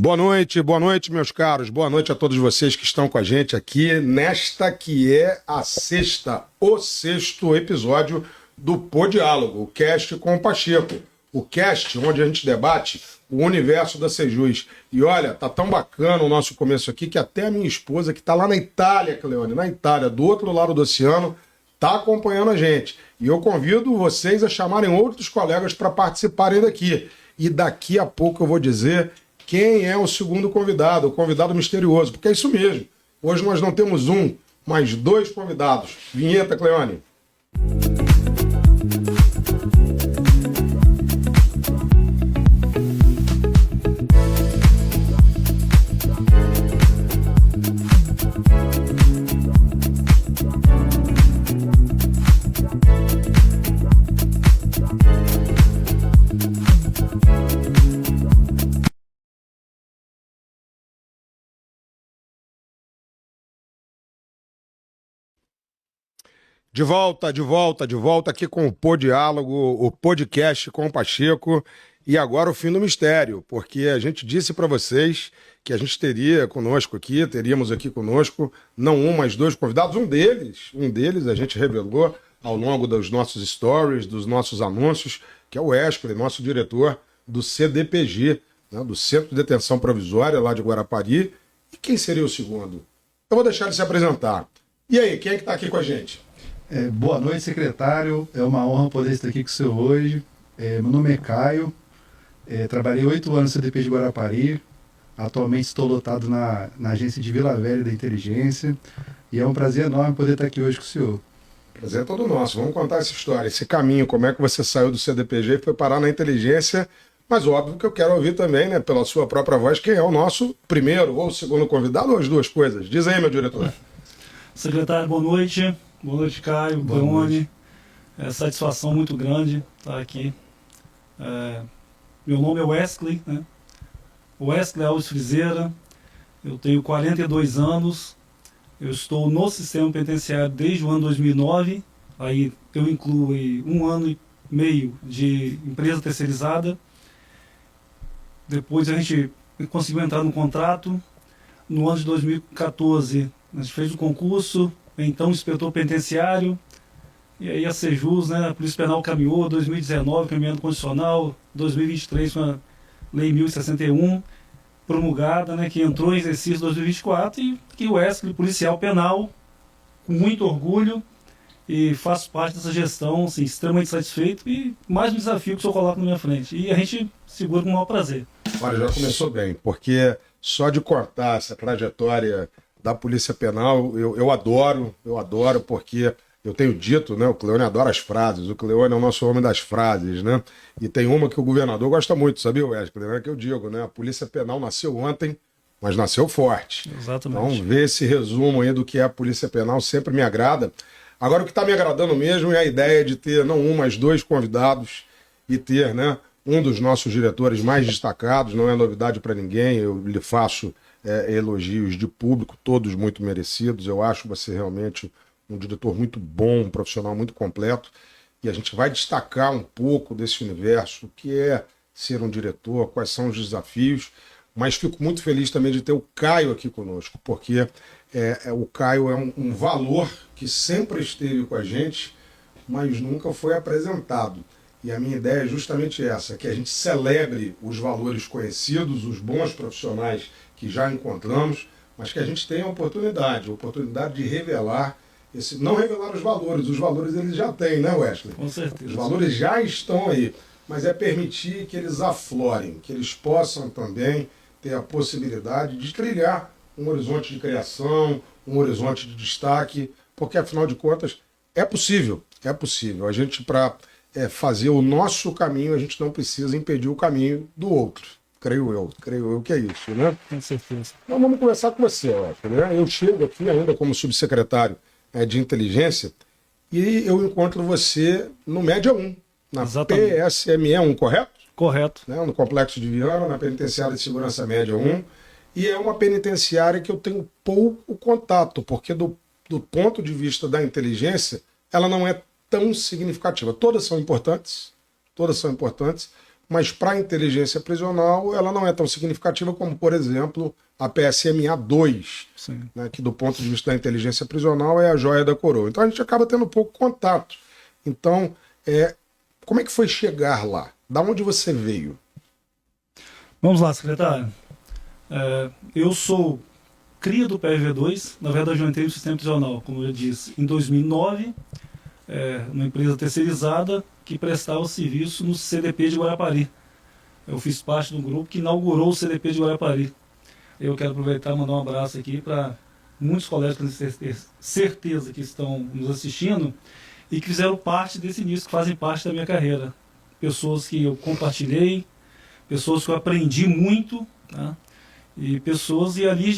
Boa noite, meus caros. Boa noite a todos vocês que estão com a gente aqui nesta que é o sexto episódio do Podiálogo, o cast com o Pacheco. O cast onde a gente debate o universo da Sejus. E olha, tá tão bacana o nosso começo aqui que até a minha esposa, que tá lá na Itália, Cleone, na Itália, do outro lado do oceano, tá acompanhando a gente. E eu convido vocês a chamarem outros colegas para participarem daqui. E daqui a pouco eu vou dizer quem é o segundo convidado, o convidado misterioso, porque é isso mesmo. Hoje nós não temos um, mas dois convidados. Vinheta, Cleone. De volta aqui com o Podiálogo, o podcast com o Pacheco. E agora o fim do mistério, porque a gente disse para vocês que a gente teríamos aqui conosco, não um, mas dois convidados. Um deles a gente revelou ao longo dos nossos stories, dos nossos anúncios, que é o Wesley, nosso diretor do CDPG, né, do Centro de Detenção Provisória lá de Guarapari. E quem seria o segundo? Eu vou deixar ele se apresentar. E aí, quem é que está aqui com a gente? Boa noite, secretário. É uma honra poder estar aqui com o senhor hoje. Meu nome é Caio. Trabalhei 8 anos no CDP de Guarapari. Atualmente estou lotado na agência de Vila Velha da Inteligência. E é um prazer enorme poder estar aqui hoje com o senhor. Prazer é todo nosso. Vamos contar essa história, esse caminho, como é que você saiu do CDPG e foi parar na Inteligência. Mas óbvio que eu quero ouvir também, né, pela sua própria voz, quem é o nosso primeiro ou segundo convidado, ou as duas coisas. Diz aí, meu diretor. Secretário, boa noite. Boa noite, Caio, Leone. Satisfação muito grande estar aqui. Meu nome é Wesley, né? Wesley Alves Frizeira. Eu tenho 42 anos. Eu estou no sistema penitenciário desde o ano 2009. Aí eu incluo 1 ano e meio de empresa terceirizada. Depois a gente conseguiu entrar no contrato. No ano de 2014, a gente fez o concurso. Então, inspetor penitenciário, e aí a Sejus, né, a Polícia Penal caminhou, 2019, caminhando constitucional, 2023 com a Lei 1061, promulgada, né, que entrou em exercício em 2024, e que o Wesley, policial penal, com muito orgulho, e faço parte dessa gestão, assim, extremamente satisfeito, e mais um desafio que o senhor coloca na minha frente. E a gente segura com o maior prazer. Olha, já começou bem, porque só de cortar essa trajetória da Polícia Penal, eu adoro, porque eu tenho dito, né, o Cleone adora as frases, o Cleone é o nosso homem das frases, né, e tem uma que o governador gosta muito, sabia, Wesley? É que eu digo, né, a Polícia Penal nasceu ontem, mas nasceu forte. Exatamente. Então, ver esse resumo aí do que é a Polícia Penal sempre me agrada. Agora, o que está me agradando mesmo é a ideia de ter, não um, mas dois convidados e ter, né, um dos nossos diretores mais destacados, não é novidade para ninguém, eu lhe faço elogios de público, todos muito merecidos. Eu acho você realmente um diretor muito bom, um profissional muito completo, e a gente vai destacar um pouco desse universo, o que é ser um diretor, quais são os desafios, mas fico muito feliz também de ter o Caio aqui conosco, porque o Caio é um valor que sempre esteve com a gente, mas nunca foi apresentado. E a minha ideia é justamente essa, que a gente celebre os valores conhecidos, os bons profissionais que já encontramos, mas que a gente tenha a oportunidade de revelar, não revelar os valores eles já têm, né, Wesley? Com certeza. Os valores já estão aí, mas é permitir que eles aflorem, que eles possam também ter a possibilidade de trilhar um horizonte de criação, um horizonte de destaque, porque afinal de contas é possível. A gente, para fazer o nosso caminho, a gente não precisa impedir o caminho do outro. Creio eu que é isso, né? Com certeza. Então vamos começar com você, Wesley, né? Eu chego aqui ainda como subsecretário de inteligência e eu encontro você no Média 1, na Exatamente. PSME 1, correto? Correto. Né? No Complexo de Viana, na Penitenciária de Segurança Média 1. E é uma penitenciária que eu tenho pouco contato, porque do ponto de vista da inteligência, ela não é tão significativa. Todas são importantes, mas para a inteligência prisional ela não é tão significativa como, por exemplo, a PSMA-2, né, que do ponto de vista da inteligência prisional é a joia da coroa. Então a gente acaba tendo pouco contato. Então, como é que foi chegar lá? Da onde você veio? Vamos lá, secretário. Eu sou cria do PRV2, na verdade eu entrei no sistema prisional, como eu disse, em 2009, uma empresa terceirizada que prestava serviço no CDP de Guarapari. Eu fiz parte do grupo que inaugurou o CDP de Guarapari. Eu quero aproveitar e mandar um abraço aqui para muitos colegas que têm certeza que estão nos assistindo e que fizeram parte desse início, que fazem parte da minha carreira. Pessoas que eu compartilhei, pessoas que eu aprendi muito, né? E ali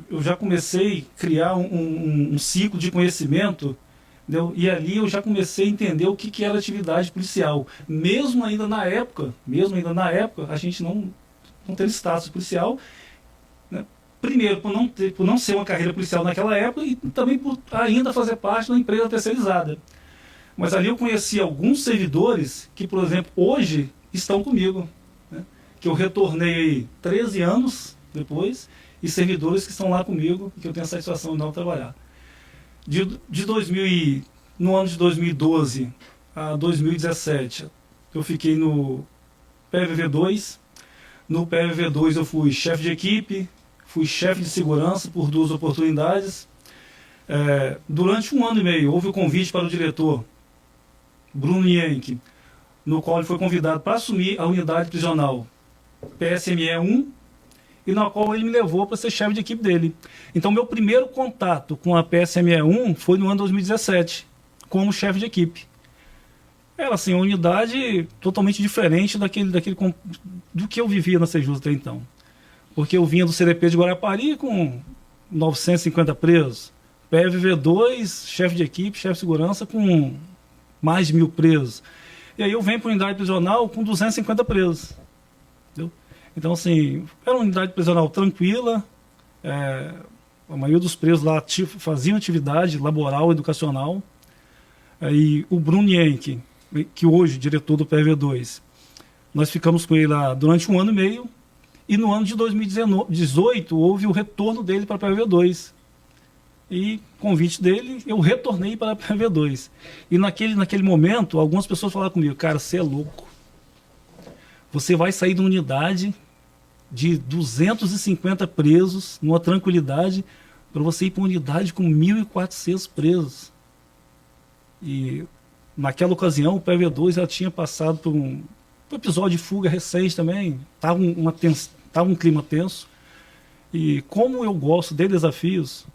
eu já comecei a criar um ciclo de conhecimento, entendeu? E ali eu já comecei a entender o que era atividade policial. Mesmo ainda na época, a gente não teve status policial, né? Primeiro, por não ser uma carreira policial naquela época e também por ainda fazer parte da empresa terceirizada. Mas ali eu conheci alguns servidores que, por exemplo, hoje estão comigo, né? Que eu retornei 13 anos depois, e servidores que estão lá comigo, que eu tenho a satisfação de não trabalhar. No ano de 2012 a 2017, eu fiquei no PVV2. No PVV2 eu fui chefe de equipe, fui chefe de segurança por 2 oportunidades. Durante 1 ano e meio, houve o convite para o diretor, Bruno Yenck, no qual ele foi convidado para assumir a unidade prisional PSME-1, e na qual ele me levou para ser chefe de equipe dele. Então, meu primeiro contato com a PSME-1 foi no ano de 2017, como chefe de equipe. Era assim, uma unidade totalmente diferente do que eu vivia na Sejus até então. Porque eu vinha do CDP de Guarapari com 950 presos, PVV2, chefe de equipe, chefe de segurança com mais de 1.000 presos. E aí eu venho para a unidade prisional com 250 presos. Entendeu? Então, assim, era uma unidade prisional tranquila, a maioria dos presos lá faziam atividade laboral, educacional, e o Bruno Yenck, que hoje é diretor do PV2, nós ficamos com ele lá durante 1 ano e meio, e no ano de 2018 houve o retorno dele para a PV2. E convite dele, eu retornei para a PV2. E naquele momento, algumas pessoas falaram comigo, cara, você é louco. Você vai sair de uma unidade de 250 presos, numa tranquilidade, para você ir para uma unidade com 1.400 presos. E naquela ocasião, o PV2 já tinha passado por um episódio de fuga recente também, estava um clima tenso. E como eu gosto de desafios,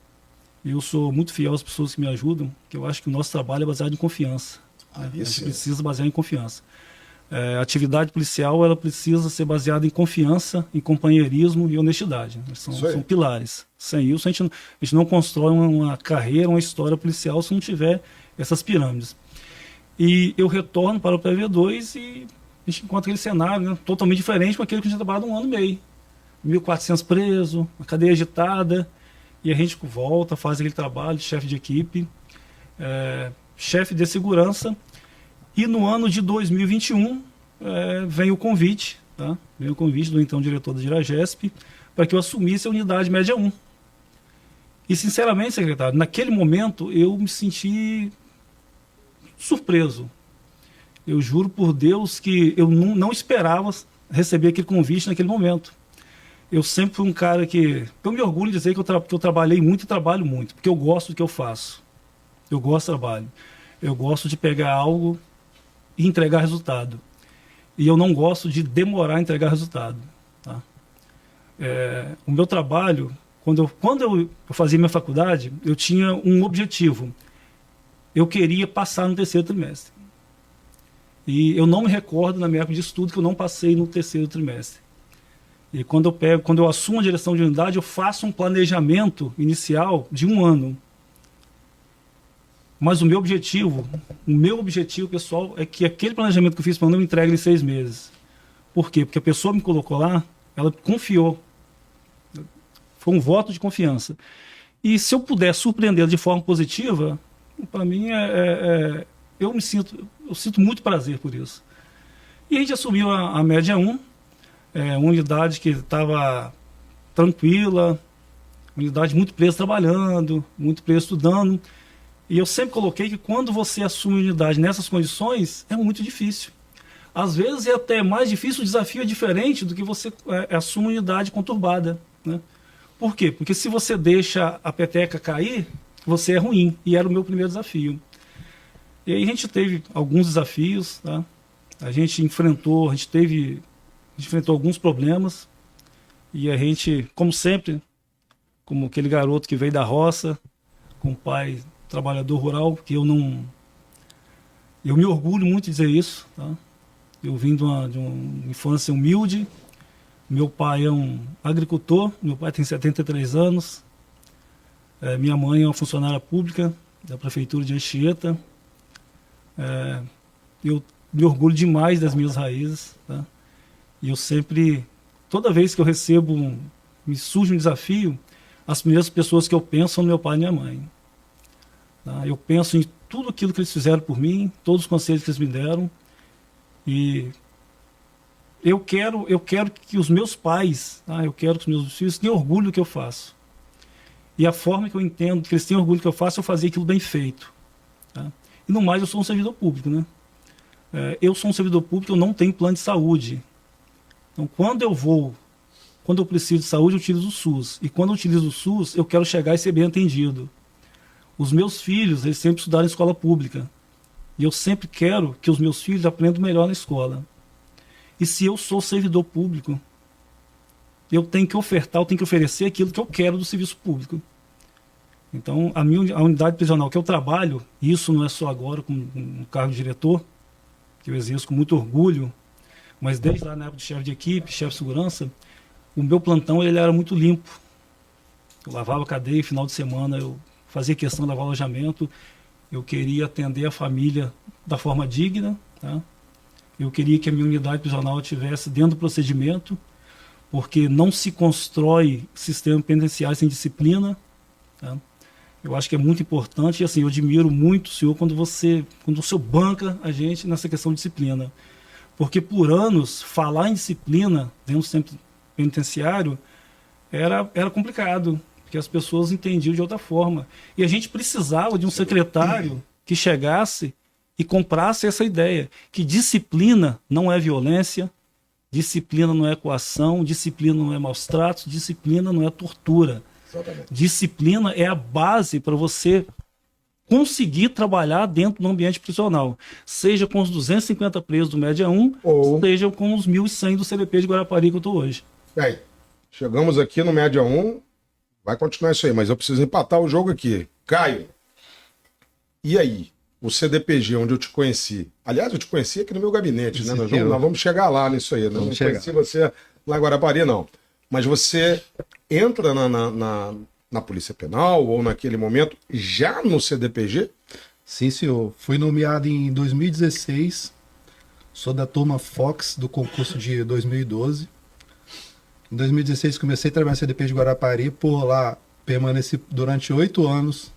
eu sou muito fiel às pessoas que me ajudam, que eu acho que o nosso trabalho é baseado em confiança. A gente precisa basear em confiança. A atividade policial ela precisa ser baseada em confiança, em companheirismo e honestidade. São pilares. Sem isso, a gente não constrói uma carreira, uma história policial se não tiver essas pirâmides. E eu retorno para o PV2 e a gente encontra aquele cenário, né, totalmente diferente com aquele que a gente trabalhava 1 ano e meio. 1.400 presos, uma cadeia agitada, e a gente volta, faz aquele trabalho de chefe de equipe, chefe de segurança. E no ano de 2021 vem o convite, tá? Vem o convite do então diretor da Diragesp para que eu assumisse a unidade média 1. E sinceramente, secretário, naquele momento eu me senti surpreso. Eu juro por Deus que eu não esperava receber aquele convite naquele momento. Eu sempre fui um cara que... Eu me orgulho de dizer que eu trabalhei muito e trabalho muito, porque eu gosto do que eu faço. Eu gosto do trabalho. Eu gosto de pegar algo e entregar resultado. E eu não gosto de demorar a entregar resultado. Tá? O meu trabalho, quando eu fazia minha faculdade, eu tinha um objetivo. Eu queria passar no 3º trimestre. E eu não me recordo na minha época de estudo que eu não passei no 3º trimestre. E quando eu assumo a direção de unidade, eu faço um planejamento inicial de 1 ano. Mas o meu objetivo, pessoal, é que aquele planejamento que eu fiz para eu entregue em 6 meses. Por quê? Porque a pessoa me colocou lá, ela confiou. Foi um voto de confiança. E se eu puder surpreender de forma positiva, para mim eu sinto muito prazer por isso. E a gente assumiu a média 1, uma unidade que estava tranquila, unidade muito presa trabalhando, muito presa estudando. E eu sempre coloquei que quando você assume unidade nessas condições, é muito difícil. Às vezes é até mais difícil, o desafio é diferente do que você assume unidade conturbada, né? Por quê? Porque se você deixa a peteca cair, você é ruim. E era o meu primeiro desafio. E aí a gente teve alguns desafios, tá? A gente enfrentou alguns problemas. E a gente, como sempre, como aquele garoto que veio da roça, com um pai trabalhador rural, que eu me orgulho muito de dizer isso, tá? Eu vim de uma infância humilde. Meu pai é um agricultor, meu pai tem 73 anos. Minha mãe é uma funcionária pública da prefeitura de Anchieta. Eu me orgulho demais das minhas raízes, tá? E eu sempre, toda vez que eu recebo, me surge um desafio, as primeiras pessoas que eu penso são meu pai e minha mãe. Tá? Eu penso em tudo aquilo que eles fizeram por mim, todos os conselhos que eles me deram. E eu quero que os meus pais, tá? Eu quero que os meus filhos tenham orgulho do que eu faço. E a forma que eu entendo que eles têm orgulho do que eu faço é eu fazer aquilo bem feito. Tá? E no mais, eu sou um servidor público, né? Eu sou um servidor público, eu não tenho plano de saúde. Então, quando eu preciso de saúde, eu utilizo o SUS. E quando eu utilizo o SUS, eu quero chegar e ser bem atendido. Os meus filhos, eles sempre estudaram em escola pública. E eu sempre quero que os meus filhos aprendam melhor na escola. E se eu sou servidor público, eu tenho que ofertar, eu tenho que oferecer aquilo que eu quero do serviço público. Então, a unidade prisional que eu trabalho, e isso não é só agora com um cargo de diretor, que eu exerço com muito orgulho, mas desde lá na época de chefe de equipe, chefe de segurança, o meu plantão ele era muito limpo. Eu lavava a cadeia, final de semana eu fazia questão de lavar o alojamento, eu queria atender a família da forma digna, tá? Eu queria que a minha unidade prisional estivesse dentro do procedimento, porque não se constrói sistema penitenciário sem disciplina, tá? Eu acho que é muito importante e assim, eu admiro muito o senhor quando o senhor banca a gente nessa questão de disciplina. Porque por anos, falar em disciplina dentro do sistema penitenciário era complicado, porque as pessoas entendiam de outra forma. E a gente precisava de um secretário que chegasse e comprasse essa ideia, que disciplina não é violência, disciplina não é coação, disciplina não é maus tratos, disciplina não é tortura. Exatamente. Disciplina é a base para você conseguir trabalhar dentro do ambiente prisional, seja com os 250 presos do Média 1, seja com os 1.100 do CDP de Guarapari que eu estou hoje. Bem, chegamos aqui no Média 1, vai continuar isso aí, mas eu preciso empatar o jogo aqui. Caio, e aí? O CDPG, onde eu te conheci. Aliás, eu te conheci aqui no meu gabinete, né? Nós vamos chegar lá nisso aí. Não conheci você lá em Guarapari, não. Mas você entra na Polícia Penal ou naquele momento já no CDPG? Sim, senhor. Fui nomeado em 2016. Sou da turma Fox do concurso de 2012. Em 2016 comecei a trabalhar no CDP de Guarapari. Por lá permaneci durante 8 anos.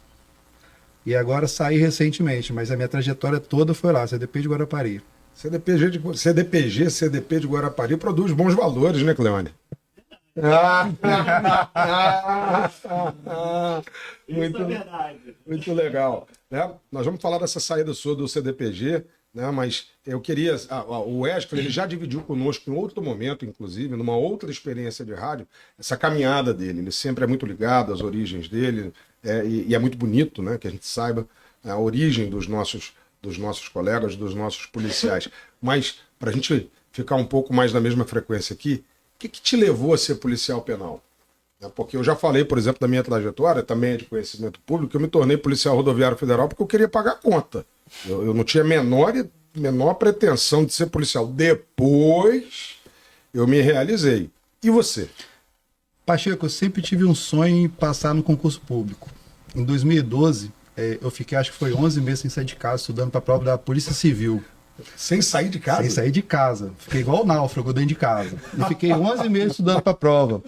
E agora saí recentemente, mas a minha trajetória toda foi lá, CDP de Guarapari. CDP de Guarapari produz bons valores, né, Cleone? Muito legal. Né? Nós vamos falar dessa saída sua do CDPG, né? Mas eu queria... o Wesley, ele já dividiu conosco em outro momento, inclusive, numa outra experiência de rádio, essa caminhada dele. Ele sempre é muito ligado às origens dele, e é muito bonito, né, que a gente saiba a origem dos nossos colegas, dos nossos policiais. Mas, para a gente ficar um pouco mais na mesma frequência aqui, o que te levou a ser policial penal? Porque eu já falei, por exemplo, da minha trajetória, também é de conhecimento público, que eu me tornei policial rodoviário federal porque eu queria pagar a conta. Eu não tinha menor pretensão de ser policial. Depois, eu me realizei. E você? Pacheco, eu sempre tive um sonho em passar no concurso público. Em 2012, eu fiquei, acho que foi 11 meses sem sair de casa, estudando para a prova da Polícia Civil. Sem sair de casa? Sem sair de casa. Fiquei igual o náufrago dentro de casa. E fiquei 11 meses estudando para a prova.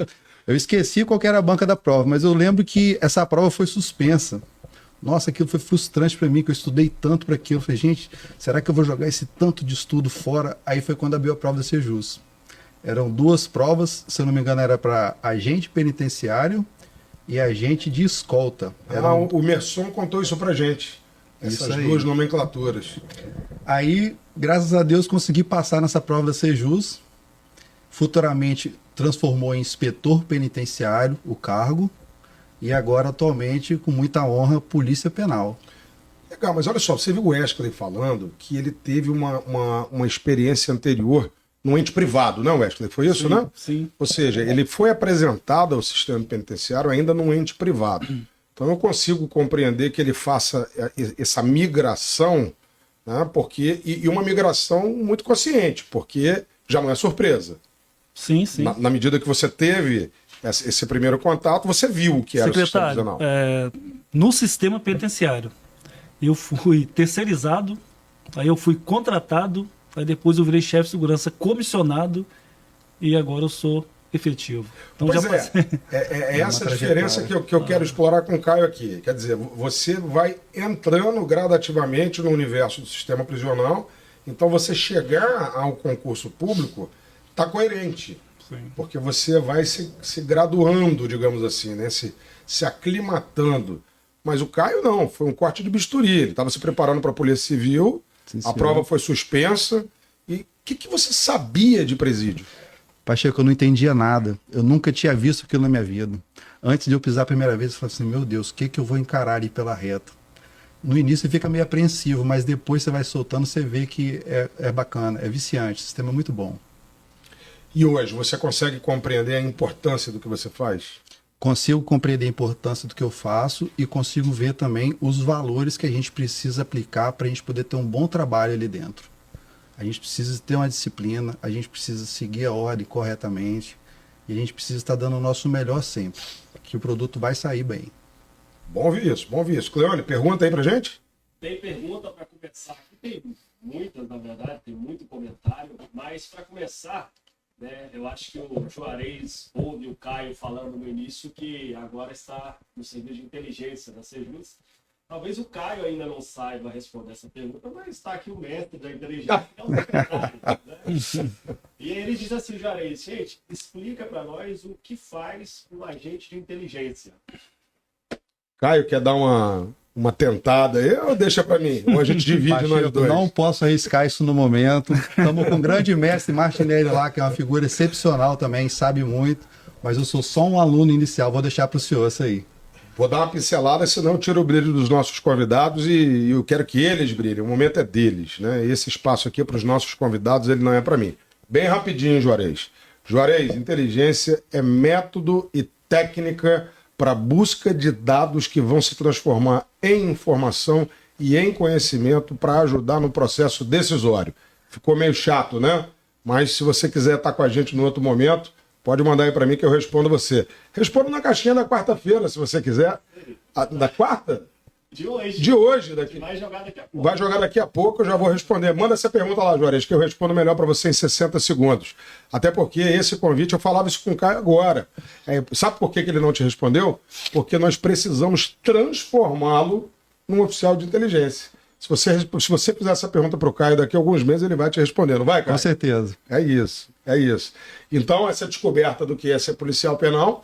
Eu esqueci qual que era a banca da prova, mas eu lembro que essa prova foi suspensa, Nossa, aquilo foi frustrante para mim, que eu estudei tanto para aquilo. Eu falei, gente, será que eu vou jogar esse tanto de estudo fora? Aí foi quando abriu a prova da Sejus. Eram 2 provas, se eu não me engano, era para agente penitenciário e agente de escolta. O Merson contou isso pra gente. Essas Isso aí. 2 nomenclaturas. Aí, graças a Deus, consegui passar nessa prova da Sejus. Futuramente transformou em inspetor penitenciário o cargo. E agora, atualmente, com muita honra, Polícia Penal. Legal, mas olha só, você viu o Wesley falando que ele teve uma experiência anterior num ente privado, não, Wesley? Foi isso, Sim, né? sim. Ou seja, ele foi apresentado ao sistema penitenciário ainda num ente privado. Então eu consigo compreender que ele faça essa migração, né, porque, e uma migração muito consciente, porque já não é surpresa. Sim, sim. Na medida que você teve esse primeiro contato, você viu o que era o sistema Secretário, prisional. no sistema penitenciário, eu fui terceirizado, aí eu fui contratado, aí depois eu virei chefe de segurança comissionado e agora eu sou efetivo. Então Pois já é, passei. é essa uma diferença trajetória. que eu quero explorar com o Caio aqui. Quer dizer, você vai entrando gradativamente no universo do sistema prisional, então você chegar ao concurso público está coerente, Sim. porque você vai se graduando, digamos assim, né? se aclimatando. Mas o Caio não, foi um corte de bisturi, ele estava se preparando para a Polícia Civil, Sim, a senhor. prova foi suspensa. E o que você sabia de presídio? Pacheco, eu não entendia nada. Eu nunca tinha visto aquilo na minha vida. Antes de eu pisar a primeira vez, eu falei assim, meu Deus, o que eu vou encarar ali pela reta? No início você fica meio apreensivo, mas depois você vai soltando, você vê que é bacana, é viciante, o sistema é muito bom. E hoje, você consegue compreender a importância do que você faz? Consigo compreender a importância do que eu faço e consigo ver também os valores que a gente precisa aplicar para a gente poder ter um bom trabalho ali dentro. A gente precisa ter uma disciplina, a gente precisa seguir a ordem corretamente e a gente precisa estar dando o nosso melhor sempre, que o produto vai sair bem. Bom ouvir isso, bom ouvir isso. Cleone, pergunta aí pra gente. Tem pergunta para começar aqui, tem muitas, na verdade, tem muito comentário, mas para começar, né, eu acho que o Juarez ouve o Caio falando no início que agora está no serviço de inteligência da Sejus. Talvez o Caio ainda não saiba responder essa pergunta, mas está aqui o mestre da inteligência, que é o secretário. Né? E ele diz assim, Juarez, gente, explica para nós o que faz um agente de inteligência. Caio, quer dar uma tentada aí ou deixa pra mim? Ou a gente divide nós Pacheco, dois? não posso arriscar isso no momento. Estamos com o grande mestre Martinelli lá, que é uma figura excepcional também, sabe muito, mas eu sou só um aluno inicial, vou deixar para o senhor isso aí. Vou dar uma pincelada, senão eu tiro o brilho dos nossos convidados e eu quero que eles brilhem. O momento é deles, né? Esse espaço aqui para os nossos convidados, ele não é para mim. Bem rapidinho, Juarez. Juarez, inteligência é método e técnica para busca de dados que vão se transformar em informação e em conhecimento para ajudar no processo decisório. Ficou meio chato, né? Mas se você quiser estar com a gente no outro momento, pode mandar aí para mim que eu respondo você. Respondo na caixinha da quarta-feira, se você quiser. Da quarta? De hoje. De hoje. Daqui. Vai jogar daqui a pouco. Vai jogar daqui a pouco, eu já vou responder. Manda essa pergunta lá, Juarez, que eu respondo melhor para você em 60 segundos. Até porque esse convite, eu falava isso com o Caio agora. Sabe por que ele não te respondeu? Porque nós precisamos transformá-lo num oficial de inteligência. Se você fizer essa pergunta para o Caio daqui a alguns meses, ele vai te responder, não vai, Caio? Com certeza. É isso, é isso. Então, essa descoberta do que é ser policial penal,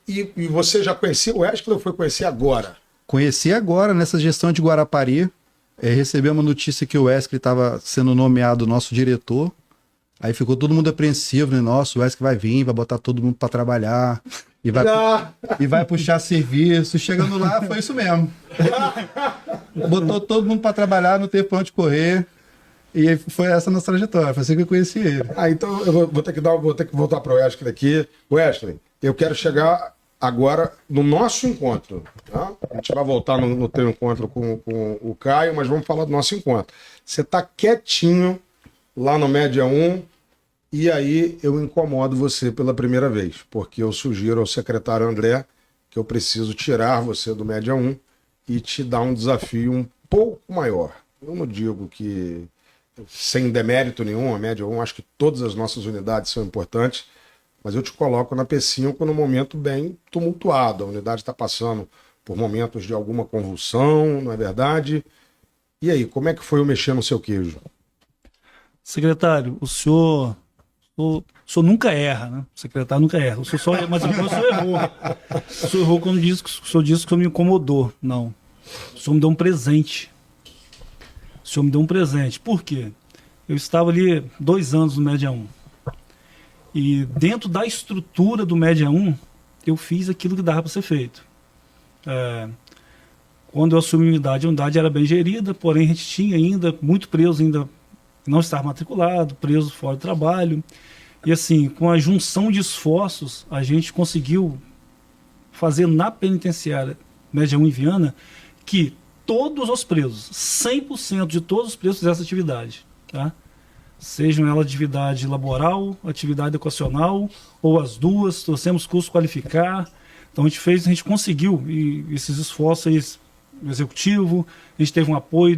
e você já conhecia o Wesley ou foi conhecer agora? Conheci agora, nessa gestão de Guarapari, recebemos uma notícia que o Wesley estava sendo nomeado nosso diretor, aí ficou todo mundo apreensivo, né? Nossa, o Wesley vai vir, vai botar todo mundo para trabalhar, e vai puxar serviço. Chegando lá, foi isso mesmo. Botou todo mundo para trabalhar, não teve pra onde correr. E foi essa a nossa trajetória, foi assim que eu conheci ele. Então eu vou ter que voltar para o Wesley aqui. Wesley, eu quero chegar agora no nosso encontro. Tá? A gente vai voltar no teu encontro com o Caio, mas vamos falar do nosso encontro. Você está quietinho lá no Média 1, e aí eu incomodo você pela primeira vez, porque eu sugiro ao secretário André que eu preciso tirar você do Média 1 e te dar um desafio um pouco maior. Eu não digo que sem demérito nenhum, a Média 1, acho que todas as nossas unidades são importantes, mas eu te coloco na P5 num momento bem tumultuado. A unidade está passando por momentos de alguma convulsão, não é verdade? E aí, como é que foi o mexer no seu queijo? Secretário, o senhor nunca erra, né? O secretário nunca erra. O senhor só, mas agora o senhor errou. O senhor errou quando disse, o senhor disse que o senhor me incomodou. Não. O senhor me deu um presente. O senhor me deu um presente. Por quê? Eu estava ali 2 anos no Média 1. E dentro da estrutura do Média 1, eu fiz aquilo que dava para ser feito. Quando eu assumi a unidade era bem gerida, porém a gente tinha ainda muito preso, ainda não estava matriculado, preso fora do trabalho. E assim, com a junção de esforços, a gente conseguiu fazer na penitenciária Média 1 em Viana que todos os presos, 100% de todos os presos fizessem essa atividade. Tá? Sejam ela atividade laboral, atividade educacional, ou as duas, trouxemos curso qualificar. Então a gente conseguiu, e esses esforços do executivo, a gente teve um apoio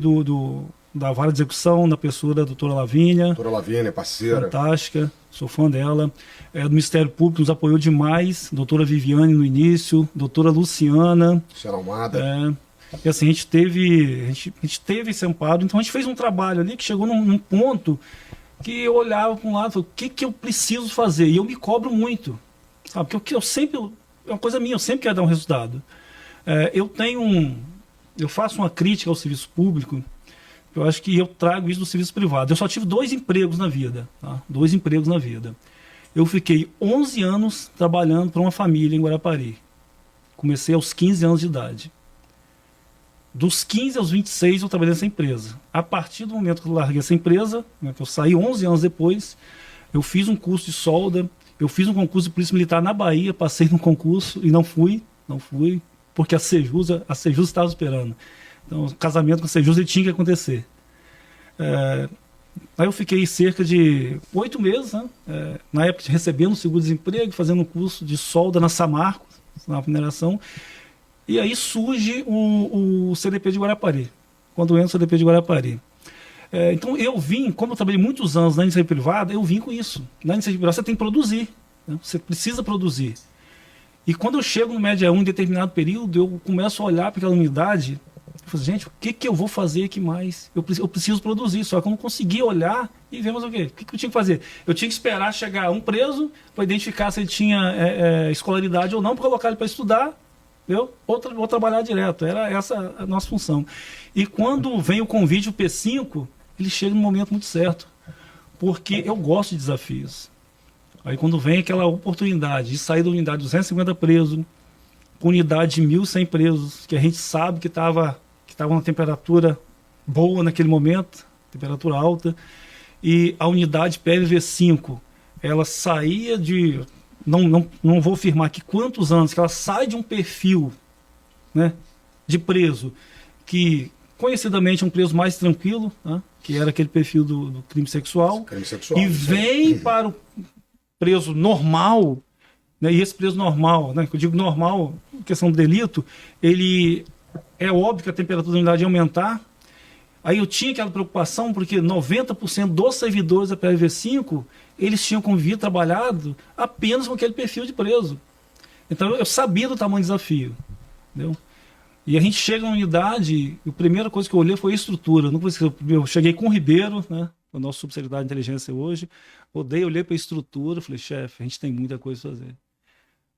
da vara de execução, na pessoa da doutora Lavínia. Doutora Lavínia, parceira. Fantástica, sou fã dela. Do Ministério Público nos apoiou demais, doutora Viviane no início, doutora Luciana. Luciana Almada. E assim, a gente teve esse amparo, então a gente fez um trabalho ali que chegou num ponto que eu olhava para um lado e falava, o que eu preciso fazer? E eu me cobro muito, sabe? Porque eu sempre, é uma coisa minha, eu sempre quero dar um resultado. Eu faço uma crítica ao serviço público, eu acho que eu trago isso do serviço privado. Eu só tive 2 empregos na vida, tá? 2 empregos na vida. Eu fiquei 11 anos trabalhando para uma família em Guarapari. Comecei aos 15 anos de idade. Dos 15 aos 26 eu trabalhei nessa empresa. A partir do momento que eu larguei essa empresa, né, que eu saí 11 anos depois, eu fiz um curso de solda, eu fiz um concurso de polícia militar na Bahia, passei no concurso e não fui, porque a Sejusa estava esperando. Então, o casamento com a Sejusa ele tinha que acontecer. Aí eu fiquei cerca de 8 meses, né, na época recebendo seguro-desemprego, fazendo um curso de solda na Samarco, na mineração. E aí surge o CDP de Guarapari, quando entra o CDP de Guarapari. Então eu vim, como eu trabalhei muitos anos na iniciativa privada, eu vim com isso. Na iniciativa privada você tem que produzir, né? Você precisa produzir. E quando eu chego no Média 1 em determinado período, eu começo a olhar para aquela unidade e falo, gente, o que eu vou fazer aqui mais? Eu preciso produzir, só que eu não consegui olhar e ver mais o quê? O que eu tinha que fazer? Eu tinha que esperar chegar um preso para identificar se ele tinha escolaridade ou não, para colocar ele para estudar, ou trabalhar direto. Era essa a nossa função. E quando vem o convite, o P5, ele chega no momento muito certo, porque eu gosto de desafios. Aí quando vem aquela oportunidade de sair da unidade de 250 presos, com unidade de 1.100 presos, que a gente sabe que estava uma temperatura boa naquele momento, temperatura alta, e a unidade PLV5, ela saía de... Não vou afirmar aqui quantos anos, que ela sai de um perfil, né, de preso, que conhecidamente é um preso mais tranquilo, né, que era aquele perfil do crime sexual, e vem para o preso normal, né, e esse preso normal, né, que eu digo normal, questão do delito, ele é óbvio que a temperatura da unidade ia aumentar. Aí eu tinha aquela preocupação, porque 90% dos servidores da PLV5, eles tinham convivido, trabalhado apenas com aquele perfil de preso. Então eu sabia do tamanho do desafio. Entendeu? E a gente chega na unidade, e a primeira coisa que eu olhei foi a estrutura. Eu cheguei com o Ribeiro, né, o nosso subsecretário de inteligência hoje, olhei para a estrutura, falei, chefe, a gente tem muita coisa a fazer.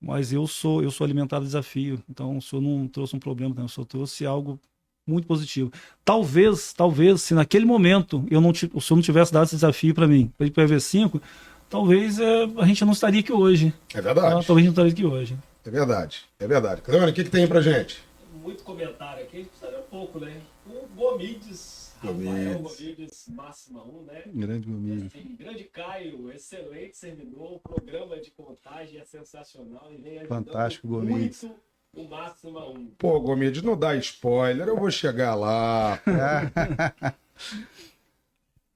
Mas eu sou alimentado a desafio, então o senhor não trouxe um problema, não, o senhor trouxe algo muito positivo. Talvez, se naquele momento o senhor não tivesse dado esse desafio para mim, para ir para o EV5, talvez a gente não estaria aqui hoje. É verdade. Talvez a gente não estaria aqui hoje. É verdade. Cleone, o que tem pra gente? Muito comentário aqui, a gente precisa ver um pouco, né? O Gomides, Rafael Gomides, máxima 1, né? Grande Gomides. Assim, grande Caio, excelente servidor, o programa de contagem é sensacional e vem ajudando Fantástico, Gomides. muito o máxima 1. Pô, Gomides, não dá spoiler, eu vou chegar lá.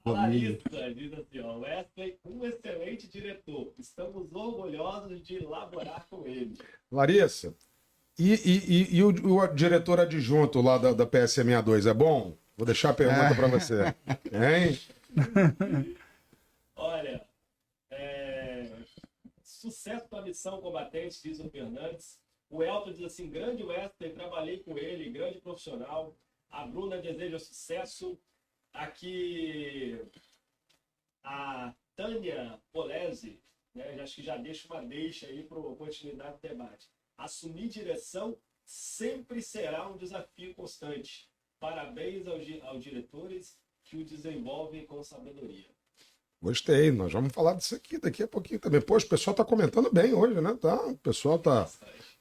A Larissa diz assim, ó, Wesley, um excelente diretor. Estamos orgulhosos de laborar com ele. Larissa, e o diretor adjunto lá da PS62 é bom? Vou deixar a pergunta para você. Hein? Olha, sucesso da missão combatente, diz o Fernandes. O Elton diz assim, grande Wesley, trabalhei com ele, grande profissional. A Bruna deseja sucesso. Aqui a Tânia Polese, né, acho que já deixa uma aí para a continuidade do debate. Assumir direção sempre será um desafio constante. Parabéns aos diretores que o desenvolvem com sabedoria. Gostei, nós vamos falar disso aqui daqui a pouquinho também. Pô, o pessoal tá comentando bem hoje, né? Tá, o pessoal tá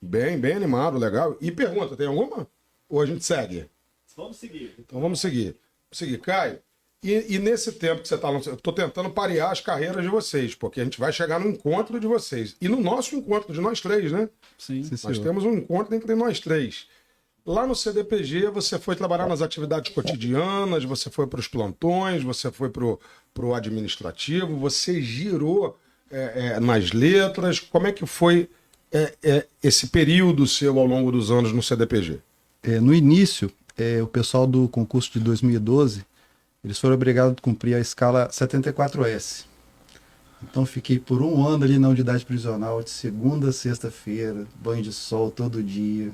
bem animado, legal. E pergunta, tem alguma? Ou a gente segue? Vamos seguir. Então vamos seguir. Caio, e nesse tempo que você está lançando, eu estou tentando parear as carreiras de vocês, porque a gente vai chegar no encontro de vocês. E no nosso encontro de nós três, né? Sim. Nós temos um encontro entre nós três. Lá no CDPG, você foi trabalhar nas atividades cotidianas, você foi para os plantões, você foi para o administrativo, você girou nas letras. Como é que foi esse período seu ao longo dos anos no CDPG? No início, o pessoal do concurso de 2012, eles foram obrigados a cumprir a escala 74S. Então fiquei por um ano ali na unidade prisional, de segunda a sexta-feira, banho de sol todo dia.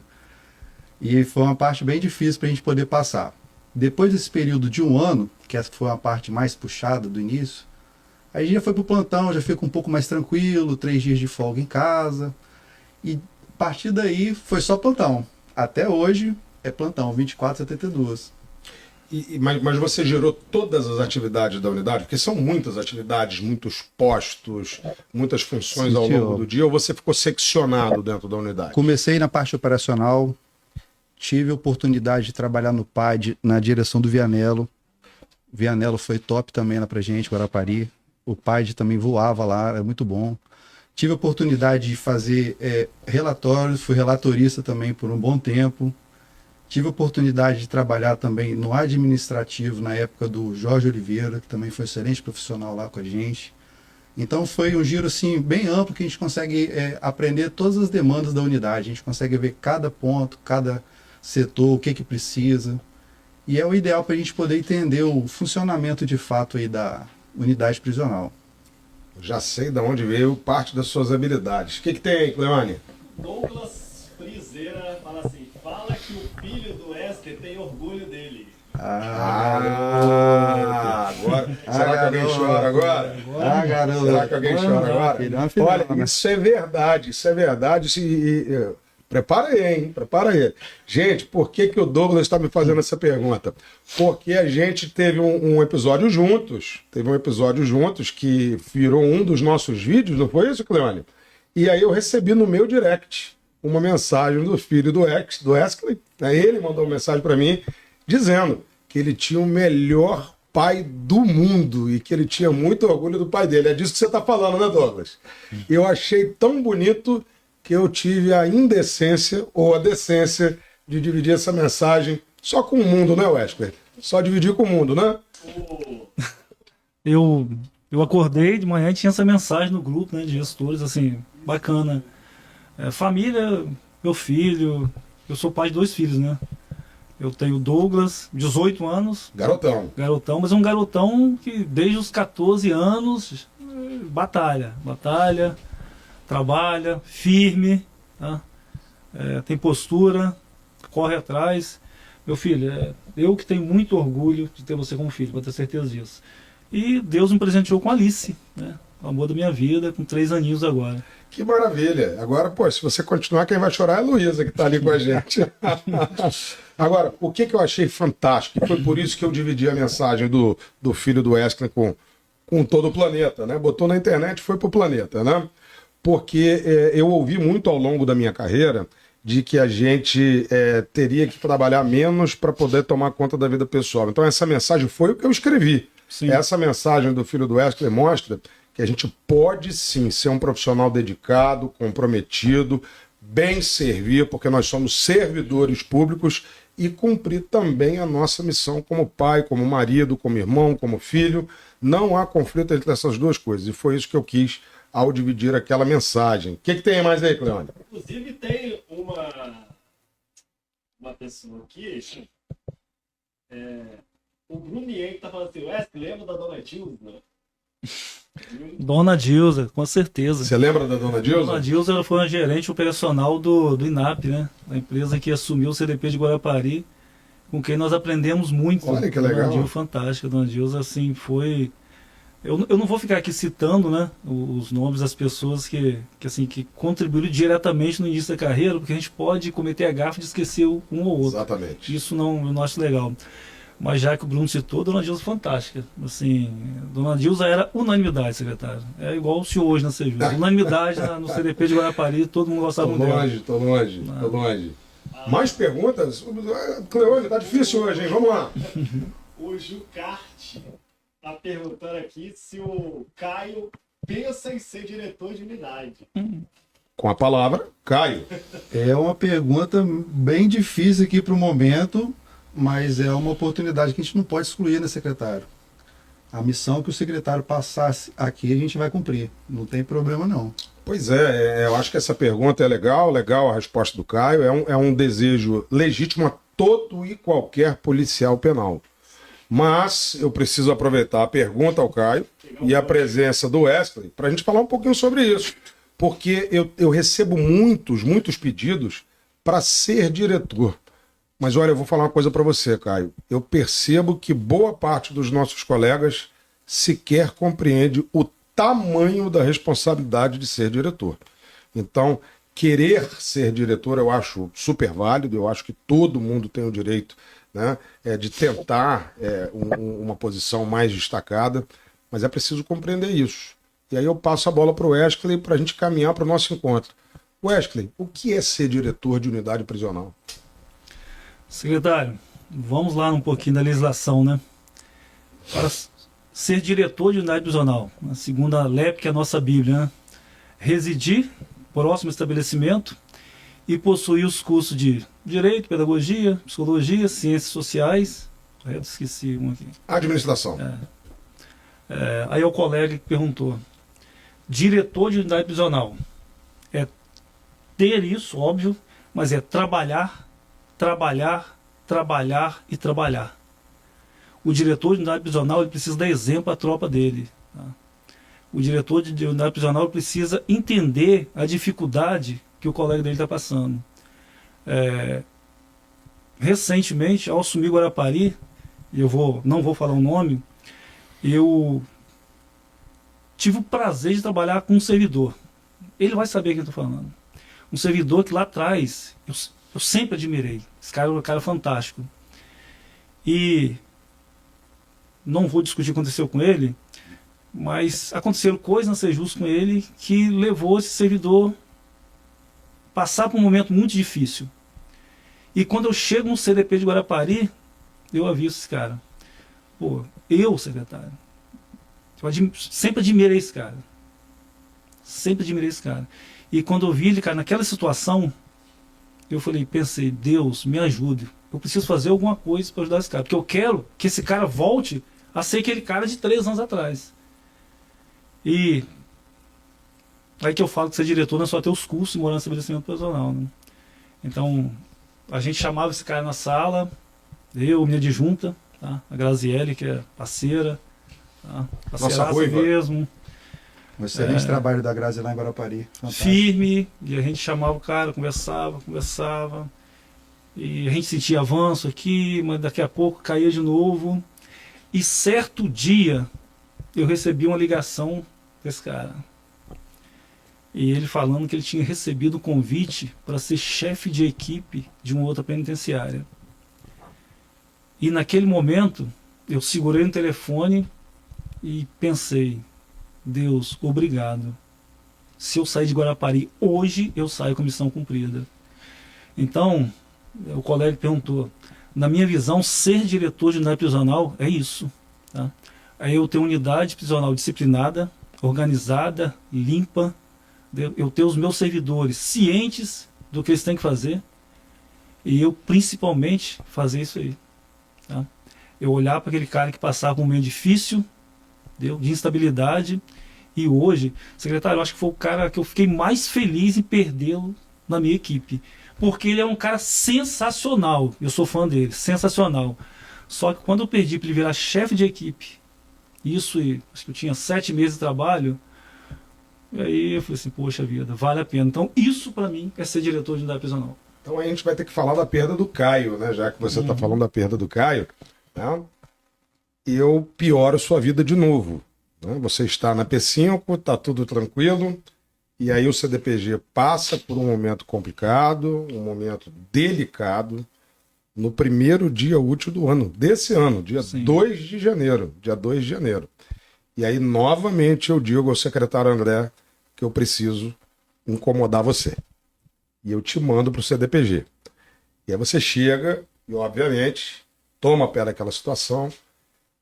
E foi uma parte bem difícil para a gente poder passar. Depois desse período de um ano, que essa foi a parte mais puxada do início, aí a gente já foi para o plantão, já fica um pouco mais tranquilo, 3 dias de folga em casa. E a partir daí foi só plantão. Até hoje é plantão, 24/72. Mas você gerou todas as atividades da unidade? Porque são muitas atividades, muitos postos, muitas funções ao longo do dia, ou você ficou seccionado dentro da unidade? Comecei na parte operacional, tive a oportunidade de trabalhar no PAD, na direção do Vianello. O Vianello foi top também lá pra gente, Guarapari. O PAD também voava lá, era muito bom. Tive a oportunidade de fazer relatórios, fui relatorista também por um bom tempo. Tive a oportunidade de trabalhar também no administrativo na época do Jorge Oliveira, que também foi um excelente profissional lá com a gente. Então foi um giro assim, bem amplo que a gente consegue aprender todas as demandas da unidade. A gente consegue ver cada ponto, cada setor, o que precisa. E é o ideal para a gente poder entender o funcionamento de fato aí da unidade prisional. Já sei de onde veio parte das suas habilidades. O que tem aí, Cleone? Douglas Frizeira fala assim, fala que o filho do Wesley tem orgulho dele. Agora. Será que alguém chora agora? Garoto. Será que alguém chora agora? Olha, isso é verdade, prepara aí, hein? Prepara aí. Gente, por que o Douglas está me fazendo essa pergunta? Porque a gente teve um episódio juntos. Teve um episódio juntos que virou um dos nossos vídeos, não foi isso, Cleone? E aí eu recebi no meu direct uma mensagem do filho do Wesley. Ele mandou uma mensagem para mim dizendo que ele tinha o melhor pai do mundo e que ele tinha muito orgulho do pai dele. É disso que você está falando, né, Douglas? Eu achei tão bonito que eu tive a indecência ou a decência de dividir essa mensagem só com o mundo, né, Wesley? Só dividir com o mundo, né? Eu acordei de manhã e tinha essa mensagem no grupo, né, de gestores, assim, bacana. Família, meu filho, eu sou pai de 2 filhos, né? Eu tenho o Douglas, 18 anos. Garotão, mas é um garotão que desde os 14 anos batalha, trabalha, firme, tá? Tem postura, corre atrás. Meu filho, eu que tenho muito orgulho de ter você como filho, para ter certeza disso. E Deus me presenteou com a Alice, né? O amor da minha vida, com 3 aninhos agora. que maravilha. Agora, pô, se você continuar, quem vai chorar é a Luísa, que está ali com a gente. Agora, o que eu achei fantástico, e foi por isso que eu dividi a mensagem do filho do Wesley com todo o planeta, né? Botou na internet e foi pro planeta, né? Porque eu ouvi muito ao longo da minha carreira de que a gente teria que trabalhar menos para poder tomar conta da vida pessoal. Então essa mensagem foi o que eu escrevi. Sim. Essa mensagem do filho do Wesley mostra que a gente pode sim ser um profissional dedicado, comprometido, bem servir, porque nós somos servidores públicos, e cumprir também a nossa missão como pai, como marido, como irmão, como filho. Não há conflito entre essas duas coisas. E foi isso que eu quis ao dividir aquela mensagem. O que tem mais aí, Cleone? Inclusive tem uma pessoa aqui, o Brunier, que tá falando assim, Wesley, lembra da Dona Dilma? Dona Dilza, com certeza. Você lembra da dona Dilza? Dona Dilza, ela foi uma gerente operacional do INAP, né? Da empresa que assumiu o CDP de Guarapari, com quem nós aprendemos muito. Olha que legal. Dona Dilza, fantástica. Dona Dilza, assim, foi... Eu não vou ficar aqui citando, né, os nomes das pessoas assim, que contribuíram diretamente no início da carreira, porque a gente pode cometer a gafe de esquecer um ou outro. Exatamente. Isso eu não acho legal. Mas já que o Bruno citou, Dona Dilza fantástica. Assim, Dona Dilza era unanimidade, secretário. É igual o senhor hoje na Sejus. Unanimidade no CDP de Guarapari, todo mundo gostava muito dela. Tô longe. Mais perguntas? Cleone, tá difícil hoje, hein? Vamos lá. O Jucarte tá perguntando aqui se o Caio pensa em ser diretor de unidade. Com a palavra, Caio. É uma pergunta bem difícil aqui para o momento, mas é uma oportunidade que a gente não pode excluir, né, secretário? A missão que o secretário passasse aqui, a gente vai cumprir. Não tem problema, não. Pois é, eu acho que essa pergunta é legal a resposta do Caio. É um desejo legítimo a todo e qualquer policial penal. Mas eu preciso aproveitar a pergunta ao Caio e a presença do Wesley para a gente falar um pouquinho sobre isso. Porque eu recebo muitos pedidos para ser diretor. Mas olha, eu vou falar uma coisa para você, Caio. Eu percebo que boa parte dos nossos colegas sequer compreende o tamanho da responsabilidade de ser diretor. Então, querer ser diretor eu acho super válido, eu acho que todo mundo tem o direito, né, de tentar uma posição mais destacada, mas é preciso compreender isso. E aí eu passo a bola para o Wesley para a gente caminhar para o nosso encontro. Wesley, o que é ser diretor de unidade prisional? Secretário, vamos lá um pouquinho da legislação, né? Para ser diretor de unidade prisional, a segunda LEP, que é a nossa Bíblia, né? Residir próximo ao estabelecimento e possuir os cursos de Direito, Pedagogia, Psicologia, Ciências Sociais, correto? Esqueci um aqui. Administração. Aí o colega que perguntou, diretor de unidade prisional, é ter isso, óbvio, mas é trabalhar e trabalhar. O diretor de unidade prisional ele precisa dar exemplo à tropa dele. Tá? O diretor de unidade prisional precisa entender a dificuldade que o colega dele está passando. Recentemente, ao assumir Guarapari, não vou falar o nome, eu tive o prazer de trabalhar com um servidor. Ele vai saber quem eu estou falando. Um servidor que lá atrás eu sempre admirei. Esse cara é um cara fantástico. E não vou discutir o que aconteceu com ele, mas aconteceram coisas na Sejus com ele que levou esse servidor a passar por um momento muito difícil. E quando eu chego no CDP de Guarapari, eu aviso esse cara. Pô, secretário, sempre admirei esse cara. Sempre admirei esse cara. E quando eu vi ele, cara, naquela situação, eu pensei, Deus, me ajude. Eu preciso fazer alguma coisa para ajudar esse cara. Porque eu quero que esse cara volte a ser aquele cara de 3 anos atrás. E aí que eu falo que ser diretor não é só ter os cursos e morar no estabelecimento prisional, né? Então, a gente chamava esse cara na sala, minha adjunta, tá? A Graziele, que é parceira, tá? Nossa ruiva mesmo. Um excelente trabalho da Grazi lá em Guarapari. Fantástico. Firme, e a gente chamava o cara, conversava, e a gente sentia avanço aqui, mas daqui a pouco caía de novo. E certo dia eu recebi uma ligação desse cara. E ele falando que ele tinha recebido o convite para ser chefe de equipe de uma outra penitenciária. E naquele momento eu segurei no telefone e pensei, Deus, obrigado. Se eu sair de Guarapari hoje, eu saio com missão cumprida. Então, o colega perguntou, na minha visão, ser diretor de unidade prisional é isso. Tá? Aí eu tenho unidade prisional disciplinada, organizada, limpa, eu tenho os meus servidores cientes do que eles têm que fazer e eu principalmente fazer isso aí. Tá? Eu olhar para aquele cara que passava por um momento difícil, de instabilidade, e hoje, secretário, eu acho que foi o cara que eu fiquei mais feliz em perdê-lo na minha equipe, porque ele é um cara sensacional, eu sou fã dele, sensacional. Só que quando eu perdi para ele virar chefe de equipe, Isso, e acho que eu tinha 7 meses de trabalho. E aí eu falei assim, poxa vida, vale a pena. Então isso para mim é ser diretor de unidade prisional. Então a gente vai ter que falar da perda do Caio, né? Já que você está falando da perda do Caio, né? Eu pioro sua vida de novo, né? Você está na P5, está tudo tranquilo, e aí o CDPG passa por um momento complicado, um momento delicado, no primeiro dia útil do ano, desse ano, dia Sim. 2 de janeiro, dia 2 de janeiro. E aí, novamente, eu digo ao secretário André que eu preciso incomodar você. E eu te mando para o CDPG. E aí você chega e, obviamente, toma pé daquela situação,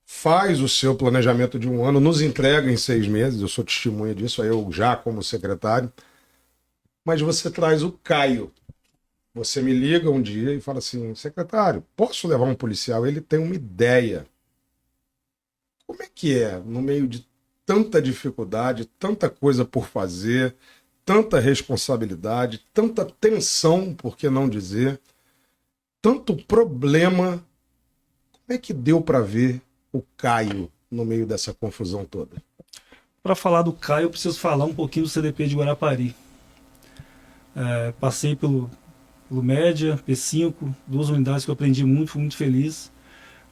faz o seu planejamento de um ano, nos entrega em 6 meses, eu sou testemunha disso, aí eu já como secretário, mas você traz o Caio. Você me liga um dia e fala assim, secretário, posso levar um policial? Ele tem uma ideia. Como é que é, no meio de tanta dificuldade, tanta coisa por fazer, tanta responsabilidade, tanta tensão, por que não dizer, tanto problema, como é que deu para ver o Caio no meio dessa confusão toda? Para falar do Caio, eu preciso falar um pouquinho do CDP de Guarapari. Passei pelo Média, P5, 2 unidades que eu aprendi muito, fui muito feliz.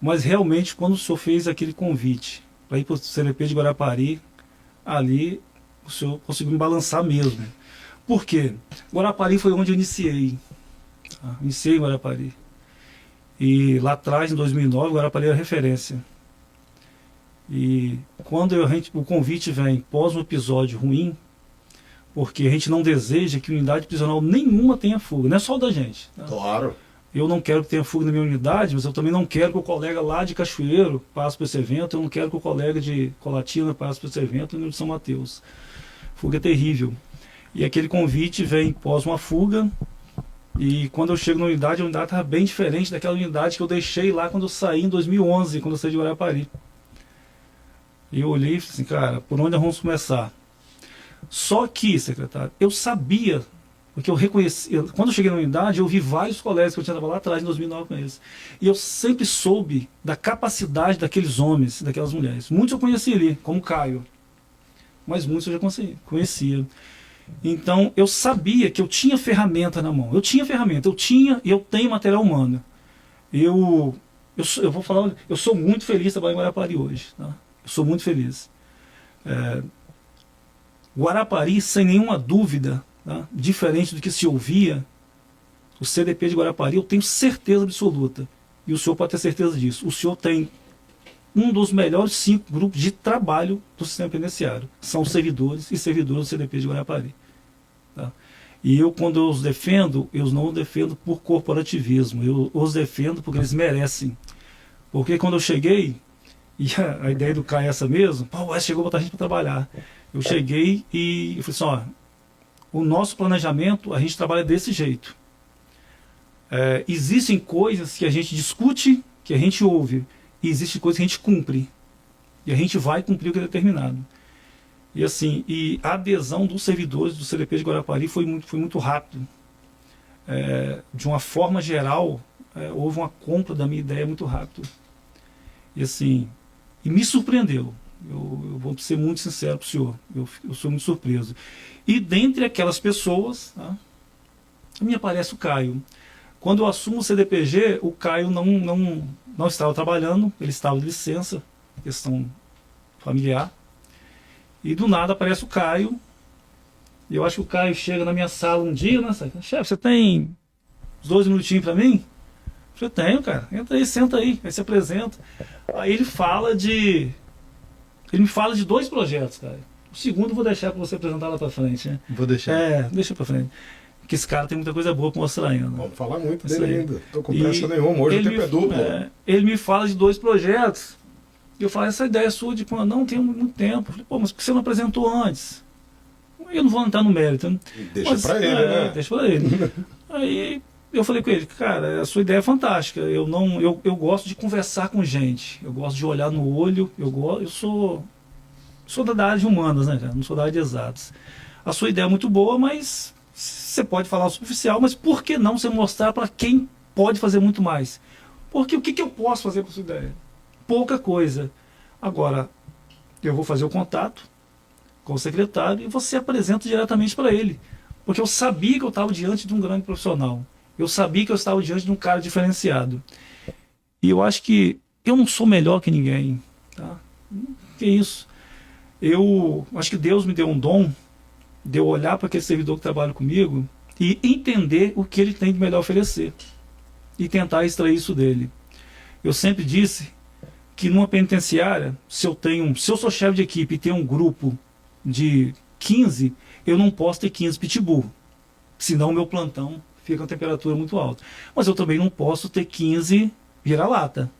Mas realmente, quando o senhor fez aquele convite para ir para o CDP de Guarapari, ali o senhor conseguiu me balançar mesmo. Por quê? Guarapari foi onde eu iniciei. Iniciei em Guarapari. E lá atrás, em 2009, Guarapari era referência. E quando o convite vem pós um episódio ruim, porque a gente não deseja que unidade prisional nenhuma tenha fuga, não é só o da gente. Tá? Claro. Eu não quero que tenha fuga na minha unidade, mas eu também não quero que o colega lá de Cachoeiro passe por esse evento, eu não quero que o colega de Colatina passe por esse evento no de São Mateus. Fuga é terrível. E aquele convite vem pós uma fuga, e quando eu chego na unidade, a unidade estava bem diferente daquela unidade que eu deixei lá quando eu saí em 2011, quando eu saí de Guarapari. E eu olhei e falei assim, cara, por onde vamos começar? Só que, secretário, eu sabia, porque eu reconheci, quando eu cheguei na unidade, eu vi vários colegas que eu tinha trabalhado lá atrás, em 2009 com eles. E eu sempre soube da capacidade daqueles homens, daquelas mulheres. Muitos eu conheci ali, como Caio, mas muitos eu já conhecia. Então, eu sabia que eu tinha ferramenta na mão. Eu tinha ferramenta, e eu tenho material humano. Eu vou falar, eu sou muito feliz de trabalhar em Guarapari hoje. Tá? Eu sou muito feliz. Guarapari, sem nenhuma dúvida, tá? Diferente do que se ouvia, o CDP de Guarapari, eu tenho certeza absoluta, e o senhor pode ter certeza disso, o senhor tem um dos melhores 5 grupos de trabalho do sistema penitenciário, são servidores e servidoras do CDP de Guarapari. Tá? E eu, quando eu os defendo, eu não os defendo por corporativismo, eu os defendo porque eles merecem. Porque quando eu cheguei, e a ideia do Caio é essa mesmo, pô, o Oeste chegou a botar a gente para trabalhar. Eu cheguei e eu falei assim, ó, o nosso planejamento, a gente trabalha desse jeito. Existem coisas que a gente discute, que a gente ouve, e existem coisas que a gente cumpre. E a gente vai cumprir o que é determinado. E assim, e a adesão dos servidores do CDP de Guarapari foi muito rápido. De uma forma geral, houve uma compra da minha ideia muito rápido. E assim, e me surpreendeu. Eu vou ser muito sincero para o senhor, eu sou muito surpreso. E dentre aquelas pessoas, tá, me aparece o Caio. Quando eu assumo o CDPG, o Caio não estava trabalhando, ele estava de licença, questão familiar. E do nada aparece o Caio, e eu acho que o Caio chega na minha sala um dia, né? Chefe, você tem uns 2 minutinhos para mim? Eu falei, tenho, cara, entra aí, senta aí, aí se apresenta. Aí ele me fala de 2 projetos, cara. O segundo eu vou deixar para você apresentar lá para frente, né? Vou deixar. Deixa para frente. Porque esse cara tem muita coisa boa para mostrar ainda. Vamos falar muito Isso dele aí. ainda. Estou com pressa nenhuma. Hoje o tempo é duplo. Ele me fala de 2 projetos. E eu falo, essa ideia sua de quando não tem muito tempo. Eu falei, pô, mas por que você não apresentou antes? Eu não vou entrar no mérito. Né? Deixa para ele, né? Deixa para ele. Aí eu falei com ele, cara, a sua ideia é fantástica. Eu gosto de conversar com gente. Eu gosto de olhar no olho. Eu sou da área de humanas, né, cara? Não sou da área de exatas. A sua ideia é muito boa, mas você pode falar o superficial, mas por que não você mostrar para quem pode fazer muito mais? Porque o que eu posso fazer com a sua ideia? Pouca coisa. Agora, eu vou fazer o contato com o secretário e você apresenta diretamente para ele. Porque eu sabia que eu estava diante de um grande profissional. Eu sabia que eu estava diante de um cara diferenciado. E eu acho que eu não sou melhor que ninguém. Tá? Que isso? Eu acho que Deus me deu um dom de eu olhar para aquele servidor que trabalha comigo e entender o que ele tem de melhor oferecer. E tentar extrair isso dele. Eu sempre disse que numa penitenciária, se eu sou chefe de equipe e tenho um grupo de 15, eu não posso ter 15 pitbull. Senão o meu plantão fica com a temperatura muito alta. Mas eu também não posso ter 15 vira-lata,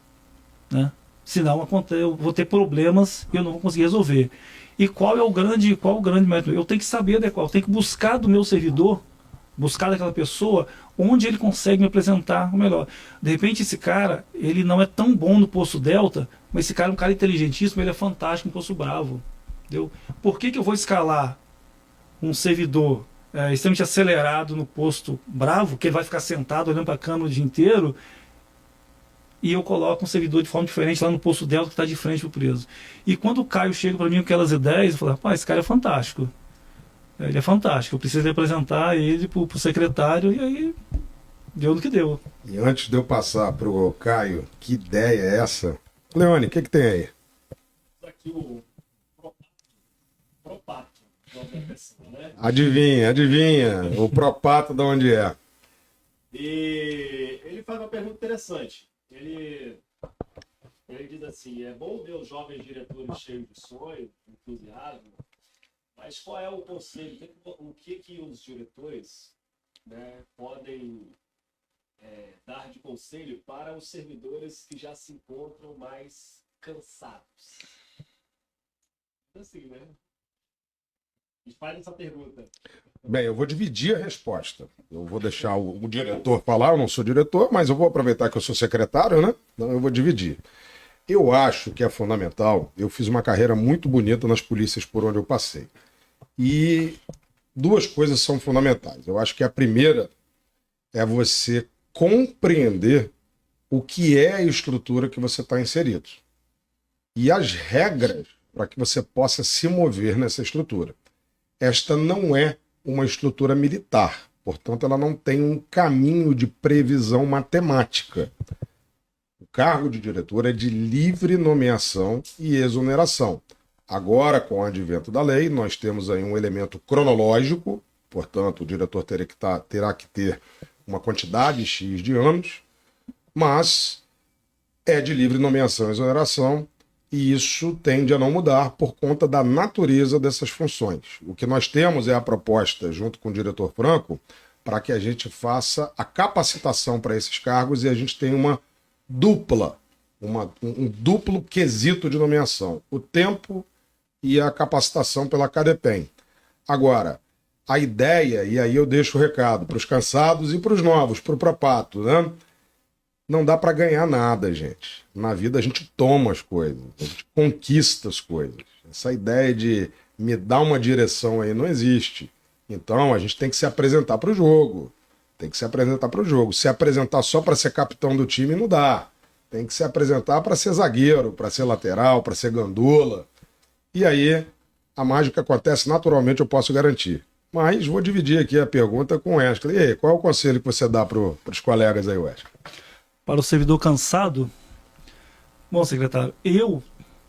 né? Senão eu vou ter problemas e eu não vou conseguir resolver. E qual é o grande método? Eu tenho que saber adequar, eu tenho que buscar do meu servidor, buscar daquela pessoa onde ele consegue me apresentar o melhor. De repente esse cara, ele não é tão bom no posto Delta, mas esse cara é um cara inteligentíssimo, ele é fantástico no posto Bravo. Entendeu? Por que eu vou escalar um servidor extremamente acelerado no posto Bravo, que ele vai ficar sentado olhando para a câmera o dia inteiro, e eu coloco um servidor de forma diferente lá no posto Delta que está de frente para o preso? E quando o Caio chega para mim com aquelas ideias, eu falo, rapaz, esse cara é fantástico. Ele é fantástico, eu preciso apresentar ele para o secretário, e aí deu no que deu. E antes de eu passar para o Caio, que ideia é essa? Leone, o que tem aí? Aqui o Propato, né? Adivinha, o Propato de onde é? E ele faz uma pergunta interessante. Ele diz assim, é bom ver os jovens diretores cheios de sonho, entusiasmo, mas qual é o conselho, o que os diretores, né, podem dar de conselho para os servidores que já se encontram mais cansados? Assim, né? E faz essa pergunta. Bem, eu vou dividir a resposta. Eu vou deixar o diretor falar, eu não sou diretor, mas eu vou aproveitar que eu sou secretário, né? Então eu vou dividir. Eu acho que é fundamental, eu fiz uma carreira muito bonita nas polícias por onde eu passei. E duas coisas são fundamentais. Eu acho que a primeira é você compreender o que é a estrutura que você está inserido. E as regras para que você possa se mover nessa estrutura. Esta não é uma estrutura militar, portanto, ela não tem um caminho de previsão matemática. O cargo de diretor é de livre nomeação e exoneração. Agora, com o advento da lei, nós temos aí um elemento cronológico, portanto, o diretor terá que ter uma quantidade X de anos, mas é de livre nomeação e exoneração, e isso tende a não mudar por conta da natureza dessas funções. O que nós temos é a proposta, junto com o diretor Franco, para que a gente faça a capacitação para esses cargos e a gente tenha um duplo quesito de nomeação: o tempo e a capacitação pela CADEPEN. Agora, a ideia, e aí eu deixo o recado para os cansados e para os novos, para o Propato, né? Não dá para ganhar nada, gente. Na vida a gente toma as coisas, a gente conquista as coisas. Essa ideia de me dar uma direção aí não existe. Então a gente tem que se apresentar para o jogo. Se apresentar só para ser capitão do time não dá. Tem que se apresentar para ser zagueiro, para ser lateral, para ser gandula. E aí a mágica acontece naturalmente, eu posso garantir. Mas vou dividir aqui a pergunta com o Wesley. E aí, qual é o conselho que você dá para os colegas aí, Wesley? Para o servidor cansado, bom, secretário, eu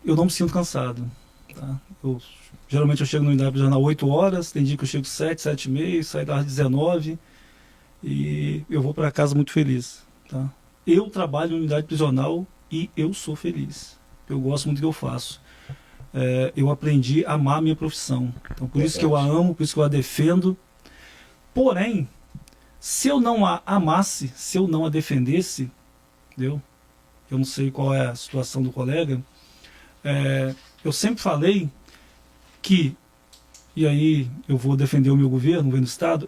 não me sinto cansado. Tá? Geralmente eu chego no unidade prisional 8 horas, tem dia que eu chego 7, 7 e meia, saio das 19 e eu vou para casa muito feliz. Tá? Eu trabalho em unidade prisional e eu sou feliz. Eu gosto muito do que eu faço. Eu aprendi a amar a minha profissão. Então, por isso que eu a amo, por isso que eu a defendo. Porém, se eu não a amasse, se eu não a defendesse, entendeu? Eu não sei qual é a situação do colega. Eu sempre falei que, e aí eu vou defender o meu governo, o governo do Estado,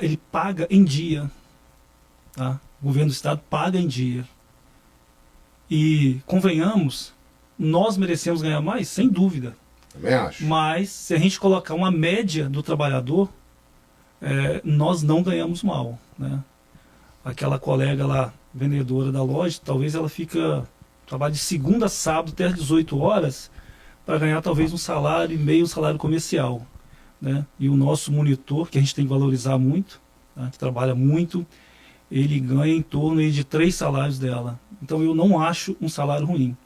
ele paga em dia. Tá? O governo do Estado paga em dia. E, convenhamos, nós merecemos ganhar mais, sem dúvida. Também acho. Mas, se a gente colocar uma média do trabalhador, nós não ganhamos mal. Né? Aquela colega lá, vendedora da loja, talvez ela trabalha de segunda a sábado até às 18 horas para ganhar talvez um salário e meio salário comercial, né? E o nosso monitor, que a gente tem que valorizar muito, tá? Que trabalha muito, ele ganha em torno aí de 3 salários dela. Então eu não acho um salário ruim.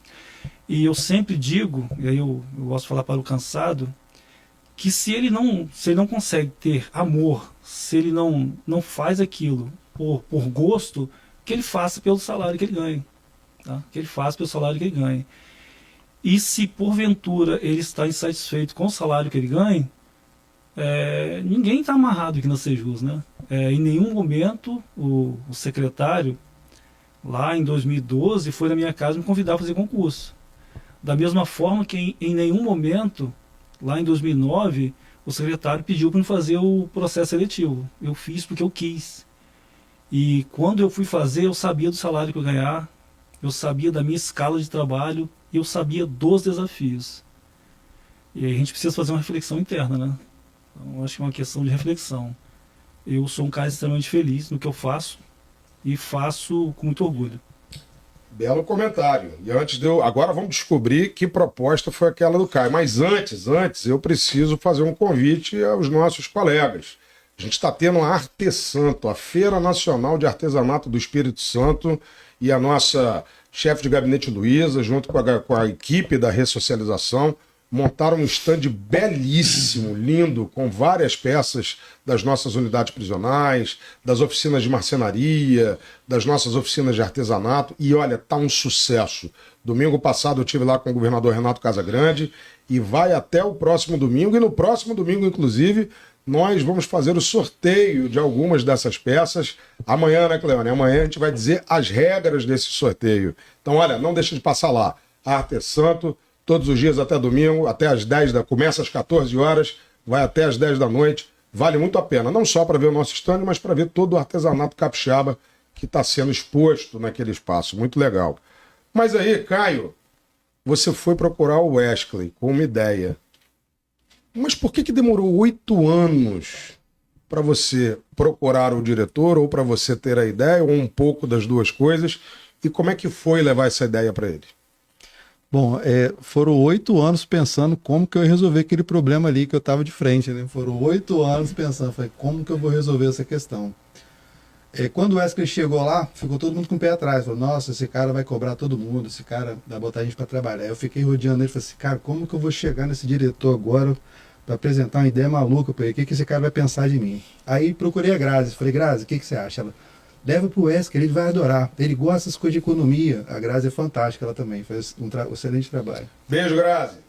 E eu sempre digo, e aí eu gosto de falar para o cansado, que se ele não consegue ter amor, se ele não faz aquilo por gosto, que ele faça pelo salário que ele ganha. Tá? Que ele faça pelo salário que ele ganha. E se porventura ele está insatisfeito com o salário que ele ganha, ninguém está amarrado aqui na Sejus, né? Em nenhum momento o secretário, lá em 2012, foi na minha casa me convidar a fazer concurso. Da mesma forma que em nenhum momento, lá em 2009, o secretário pediu para eu fazer o processo seletivo. Eu fiz porque eu quis. E quando eu fui fazer, eu sabia do salário que eu ganhar, eu sabia da minha escala de trabalho, e eu sabia dos desafios. E aí a gente precisa fazer uma reflexão interna, né? Então, acho que é uma questão de reflexão. Eu sou um cara extremamente feliz no que eu faço, e faço com muito orgulho. Belo comentário. E antes agora vamos descobrir que proposta foi aquela do Caio. Mas antes, eu preciso fazer um convite aos nossos colegas. A gente está tendo a Artesanto, a Feira Nacional de Artesanato do Espírito Santo, e a nossa chefe de gabinete Luísa, junto com a equipe da Ressocialização, montaram um stand belíssimo, lindo, com várias peças das nossas unidades prisionais, das oficinas de marcenaria, das nossas oficinas de artesanato. E olha, tá um sucesso. Domingo passado eu estive lá com o governador Renato Casagrande e vai até o próximo domingo. E no próximo domingo, inclusive, nós vamos fazer o sorteio de algumas dessas peças. Amanhã, né, Cleone? Amanhã a gente vai dizer as regras desse sorteio. Então, olha, não deixe de passar lá. Artesanto, todos os dias até domingo, até às 10 começa às 14 horas, vai até às 10 da noite. Vale muito a pena, não só para ver o nosso stand, mas para ver todo o artesanato capixaba que está sendo exposto naquele espaço. Muito legal. Mas aí, Caio, você foi procurar o Wesley com uma ideia. Mas por que demorou 8 anos para você procurar o diretor, ou para você ter a ideia, ou um pouco das duas coisas? E como é que foi levar essa ideia para ele? Bom, foram 8 anos pensando como que eu ia resolver aquele problema ali que eu estava de frente, né? Foram 8 anos pensando, falei, como que eu vou resolver essa questão? Quando o Wesley chegou lá, ficou todo mundo com o pé atrás. Falou, nossa, esse cara vai cobrar todo mundo, esse cara vai botar a gente para trabalhar. Eu fiquei rodeando ele e falei assim, cara, como que eu vou chegar nesse diretor agora para apresentar uma ideia maluca para ele? O que esse cara vai pensar de mim? Aí procurei a Grazi, falei, Grazi, o que você acha? Ela, leva pro Wesley, ele vai adorar. Ele gosta dessas coisas de economia. A Grazi é fantástica, ela também faz um excelente trabalho. Beijo, Grazi.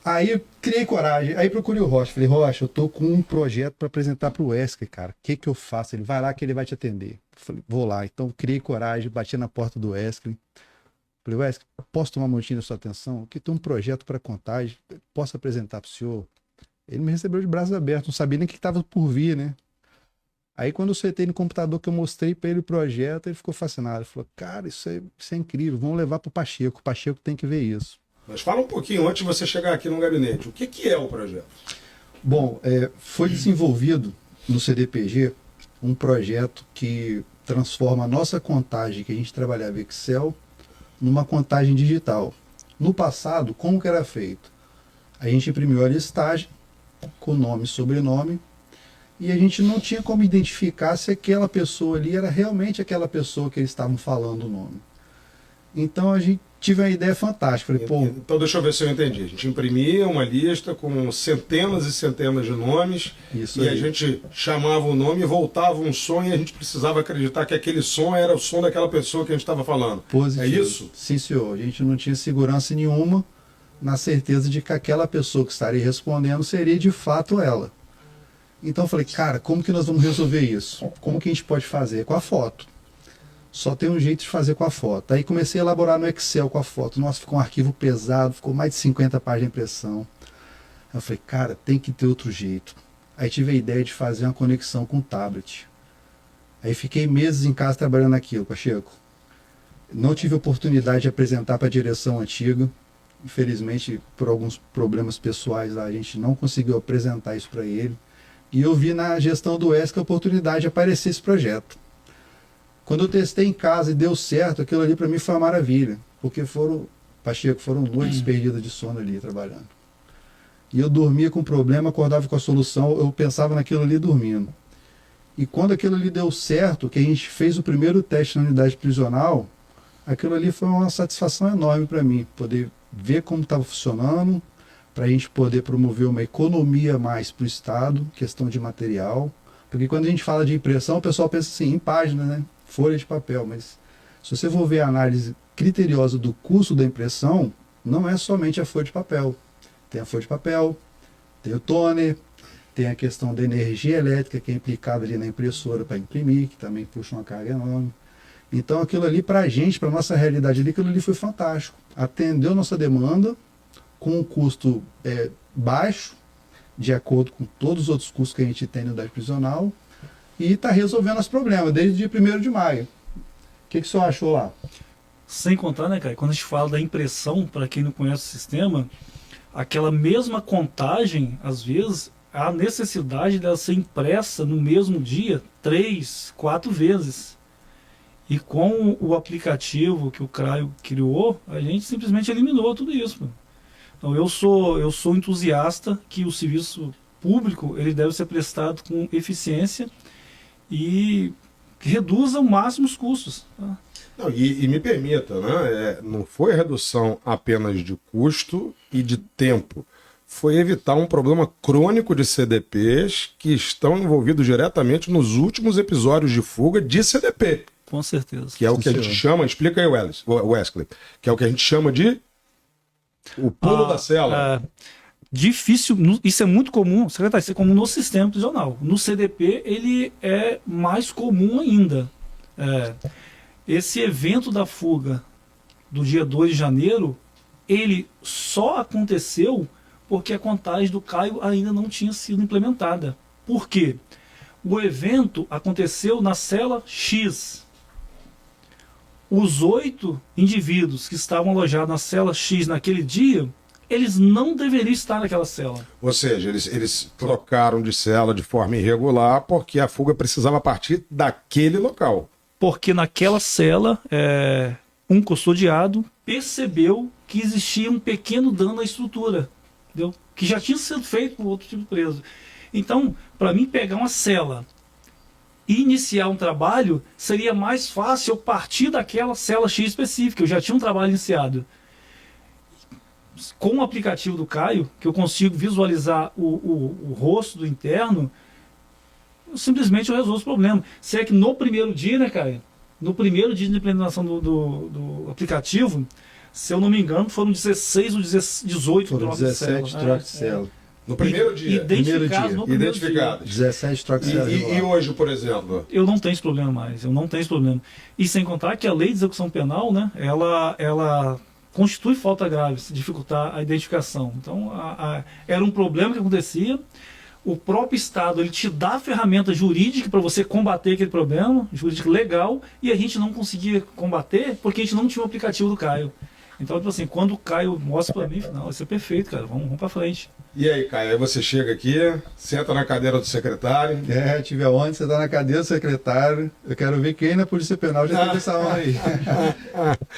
Aí eu criei coragem, aí procurei o Rocha. Falei, Rocha, eu tô com um projeto para apresentar pro Wesley, cara. O que eu faço? Ele vai lá que ele vai te atender. Falei, vou lá. Então criei coragem, bati na porta do Wesley. Falei, Wesley, posso tomar um minutinho da sua atenção? Aqui tem um projeto para contagem, posso apresentar pro senhor? Ele me recebeu de braços abertos, não sabia nem o que estava por vir, né? Aí quando eu sentei no computador que eu mostrei para ele o projeto, ele ficou fascinado. Ele falou, cara, isso é incrível, vamos levar para o Pacheco tem que ver isso. Mas fala um pouquinho antes de você chegar aqui no gabinete. O que é o projeto? Bom, foi desenvolvido no CDPG um projeto que transforma a nossa contagem, que a gente trabalhava em Excel, numa contagem digital. No passado, como que era feito? A gente imprimiu a listagem com nome e sobrenome, e a gente não tinha como identificar se aquela pessoa ali era realmente aquela pessoa que eles estavam falando o nome. Então a gente tive uma ideia fantástica. Falei, pô, então deixa eu ver se eu entendi. A gente imprimia uma lista com centenas e centenas de nomes, isso e aí. a gente chamava o nome e voltava um som, e a gente precisava acreditar que aquele som era o som daquela pessoa que a gente estava falando. Positivo. É isso? Sim, senhor. A gente não tinha segurança nenhuma na certeza de que aquela pessoa que estaria respondendo seria de fato ela. Então eu falei, cara, como que nós vamos resolver isso? Como que a gente pode fazer? Com a foto. Só tem um jeito de fazer com a foto. Aí comecei a elaborar no Excel com a foto. Nossa, ficou um arquivo pesado, ficou mais de 50 páginas de impressão. Aí eu falei, cara, tem que ter outro jeito. Aí tive a ideia de fazer uma conexão com o tablet. Aí fiquei meses em casa trabalhando naquilo, Pacheco. Não tive oportunidade de apresentar para a direção antiga. Infelizmente, por alguns problemas pessoais lá, a gente não conseguiu apresentar isso para ele. E eu vi na gestão do ESC a oportunidade de aparecer esse projeto. Quando eu testei em casa e deu certo, aquilo ali para mim foi uma maravilha. Porque foram Pacheco, foram noites perdidas de sono ali trabalhando. E eu dormia com problema, acordava com a solução, eu pensava naquilo ali dormindo. E quando aquilo ali deu certo, que a gente fez o primeiro teste na unidade prisional, aquilo ali foi uma satisfação enorme para mim, poder ver como estava funcionando, para a gente poder promover uma economia mais para o Estado, questão de material. Porque quando a gente fala de impressão, o pessoal pensa assim, em página, né? Folha de papel. Mas se você for ver a análise criteriosa do custo da impressão, não é somente a folha de papel. Tem a folha de papel, tem o toner, tem a questão da energia elétrica que é implicada ali na impressora para imprimir, que também puxa uma carga enorme. Então aquilo ali para a gente, para a nossa realidade ali, aquilo ali foi fantástico. Atendeu nossa demanda com um custo baixo, de acordo com todos os outros custos que a gente tem na unidade prisional, e está resolvendo os problemas desde o dia 1º de maio. O que o senhor achou lá? Sem contar, né, cara, quando a gente fala da impressão, para quem não conhece o sistema, aquela mesma contagem, às vezes, há necessidade dela ser impressa no mesmo dia 3, 4 vezes. E com o aplicativo que o CRAIO criou, a gente simplesmente eliminou tudo isso. Pô. Então eu sou entusiasta que o serviço público ele deve ser prestado com eficiência e que reduza ao máximo os custos. Tá? Não, e me permita, né? Não foi redução apenas de custo e de tempo. Foi evitar um problema crônico de CDPs que estão envolvidos diretamente nos últimos episódios de fuga de CDP. Com certeza. Que é o que a gente chama, explica aí, Wesley, que é o que a gente chama de o pulo da cela. Difícil, isso é muito comum, secretário, isso é comum no sistema prisional. No CDP ele é mais comum ainda. Esse evento da fuga do dia 2 de janeiro, ele só aconteceu porque a contagem do Caio ainda não tinha sido implementada. Por quê? O evento aconteceu na cela X. Os 8 indivíduos que estavam alojados na cela X naquele dia, eles não deveriam estar naquela cela. Ou seja, eles trocaram de cela de forma irregular porque a fuga precisava partir daquele local. Porque naquela cela, um custodiado percebeu que existia um pequeno dano à estrutura, entendeu? Que já tinha sido feito por outro tipo de preso. Então, para mim pegar uma cela e iniciar um trabalho, seria mais fácil eu partir daquela cela X específica. Eu já tinha um trabalho iniciado. Com o aplicativo do Caio, que eu consigo visualizar o rosto do interno, simplesmente eu resolvo os problemas. Se é que no primeiro dia, né, Caio? No primeiro dia de implementação do aplicativo, se eu não me engano, foram 16 ou 18 foram trocas de cela. 17 trocas de cela. No primeiro dia. Identificados no primeiro Identificados. 17 trocas de cela. E hoje, por exemplo? Eu não tenho esse problema mais, eu não tenho esse problema. E sem contar que a lei de execução penal, né, ela constitui falta grave, se dificultar a identificação. Então, era um problema que acontecia, o próprio Estado ele te dá a ferramenta jurídica para você combater aquele problema, jurídico legal, e a gente não conseguia combater porque a gente não tinha o aplicativo do Caio. Então, tipo assim, quando o Caio mostra para mim, não, isso é perfeito, cara, vamos para frente. E aí, Caio, aí você chega aqui, senta na cadeira do secretário. Tive aonde você está na cadeira do secretário. Eu quero ver quem na Polícia Penal já teve essa honra aí.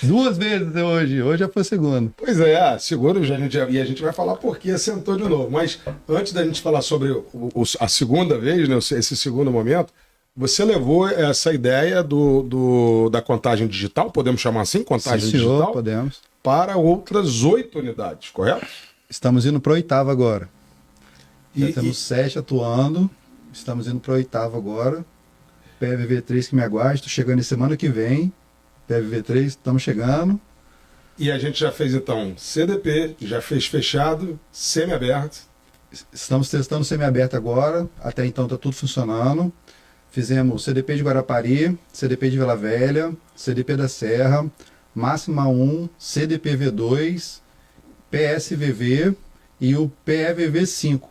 2 vezes hoje já foi a segunda. Pois é, seguro, e a gente vai falar por que sentou de novo. Mas antes da gente falar sobre a segunda vez, né, esse segundo momento, você levou essa ideia da contagem digital, podemos chamar assim, contagem Sim, senhor, digital, podemos, para outras 8 unidades, correto? Estamos indo para a 8ª agora. Já E temos 7 atuando, estamos indo para a 8ª agora. PVV3 que me aguarde, estou chegando semana que vem. PVV3, estamos chegando. E a gente já fez então CDP, já fez fechado, semi-aberto. Estamos testando semi-aberto agora, até então está tudo funcionando. Fizemos CDP de Guarapari, CDP de Vila Velha, CDP da Serra, Máxima 1, CDP V2, PSVV e o PEVV 5.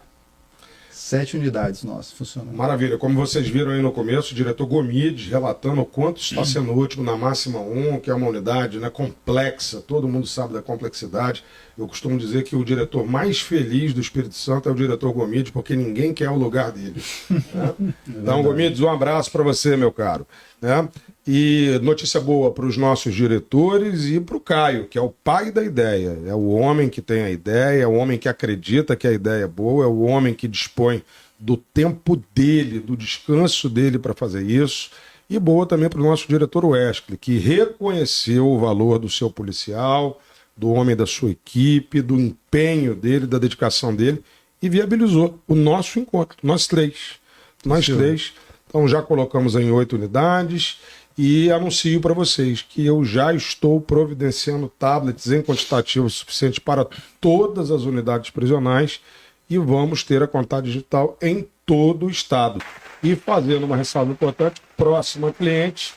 7 unidades nossas funcionando. Maravilha. Como vocês viram aí no começo, o diretor Gomides relatando o quanto está sendo útil na Máxima 1, que é uma unidade, né, complexa, todo mundo sabe da complexidade. Eu costumo dizer que o diretor mais feliz do Espírito Santo é o diretor Gomides, porque ninguém quer o lugar dele. Né? Então, Gomides, um abraço para você, meu caro. Né? E notícia boa para os nossos diretores e para o Caio, que é o pai da ideia. É o homem que tem a ideia, é o homem que acredita que a ideia é boa, é o homem que dispõe do tempo dele, do descanso dele para fazer isso. E boa também para o nosso diretor Wesley, que reconheceu o valor do seu policial, do homem da sua equipe, do empenho dele, da dedicação dele, e viabilizou o nosso encontro, nós três. Nós três. Então já colocamos em 8 unidades e anuncio para vocês que eu já estou providenciando tablets em quantitativo suficiente para todas as unidades prisionais e vamos ter a contagem digital em todo o estado. E fazendo uma ressalva importante, próxima cliente,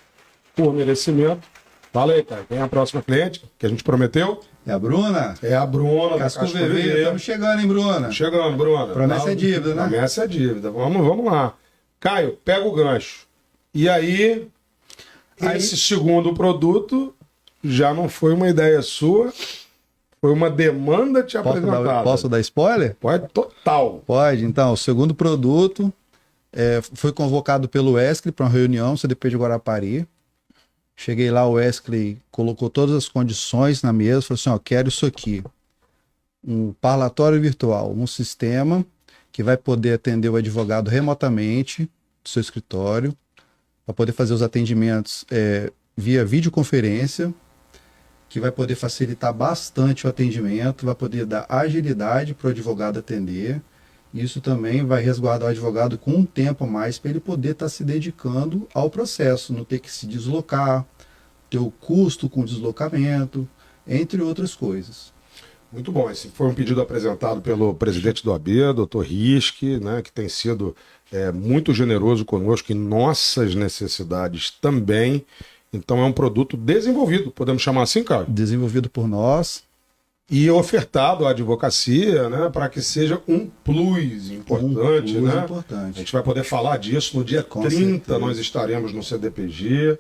por merecimento. Fala aí, cara, quem é a próxima cliente que a gente prometeu? É a Bruna? É a Bruna. Casco VV. Estamos chegando, hein, Bruna? Chegando, Bruna. Promessa é dívida, né? Promessa é dívida. Vamos lá. Caio, pega o gancho. E aí, esse segundo produto já não foi uma ideia sua, foi uma demanda te apresentada. Posso dar spoiler? Pode, total. Pode. Então, o segundo produto foi convocado pelo Wesley para uma reunião no CDP de Guarapari. Cheguei lá, o Wesley colocou todas as condições na mesa, falou assim, ó, quero isso aqui. Um parlatório virtual, um sistema que vai poder atender o advogado remotamente do seu escritório, para poder fazer os atendimentos via videoconferência, que vai poder facilitar bastante o atendimento, vai poder dar agilidade para o advogado atender. Isso também vai resguardar o advogado com um tempo a mais para ele poder estar se dedicando ao processo, não ter que se deslocar, ter o custo com o deslocamento, entre outras coisas. Muito bom. Esse foi um pedido apresentado pelo presidente do AB, doutor Risque, né, que tem sido muito generoso conosco em nossas necessidades também. Então é um produto desenvolvido, podemos chamar assim, Caio? Desenvolvido por nós. E ofertado à advocacia, né, para que seja um plus importante. A gente vai poder falar disso no dia 30, certeza. Nós estaremos no CDPG,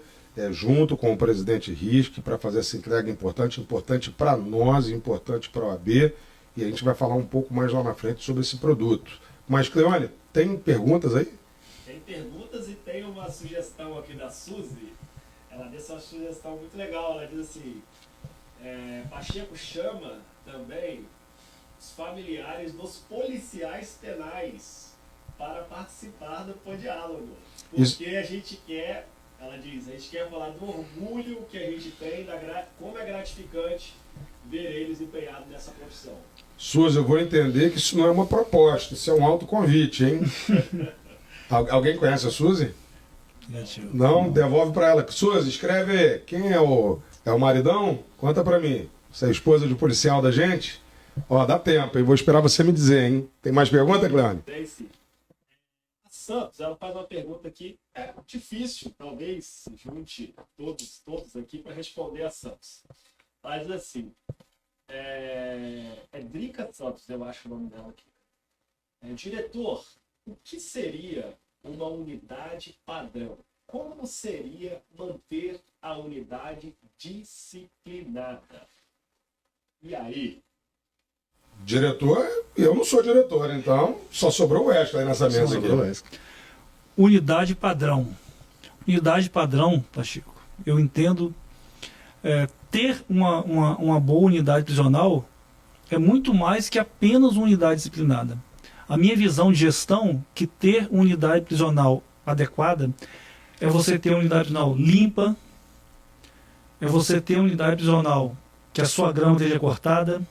junto com o presidente Risque, para fazer essa entrega importante para nós, importante para a OAB, e a gente vai falar um pouco mais lá na frente sobre esse produto. Mas, Cleone, tem perguntas aí? Tem perguntas e tem uma sugestão aqui da Suzy. Ela deu uma sugestão muito legal, ela diz assim... Pacheco chama também os familiares dos policiais penais para participar do Podiálogo. Porque a gente quer, ela diz, a gente quer falar do orgulho que a gente tem, como é gratificante ver eles empenhados nessa profissão. Suzy, eu vou entender que isso não é uma proposta, isso é um autoconvite, hein? Alguém conhece a Suzy? Não? Devolve para ela. Suzy, escreve quem é o maridão? Conta pra mim. Você é esposa de policial da gente? Ó, dá tempo, hein? Vou esperar você me dizer, hein? Tem mais pergunta, Cleone? Tem sim. A Santos, ela faz uma pergunta que é difícil, talvez junte todos aqui para responder a Santos. Ela diz assim, Drica Santos, eu acho o nome dela aqui. Diretor, o que seria uma unidade padrão? Como seria manter a unidade disciplinada? E aí? Diretor, eu não sou diretor, então só sobrou o Wesley nessa mesa aqui. Unidade padrão. Unidade padrão, Pacheco, eu entendo, ter uma boa unidade prisional é muito mais que apenas uma unidade disciplinada. A minha visão de gestão, que ter uma unidade prisional adequada, é você ter uma unidade prisional limpa, é você ter uma unidade prisional que a sua grama esteja cortada,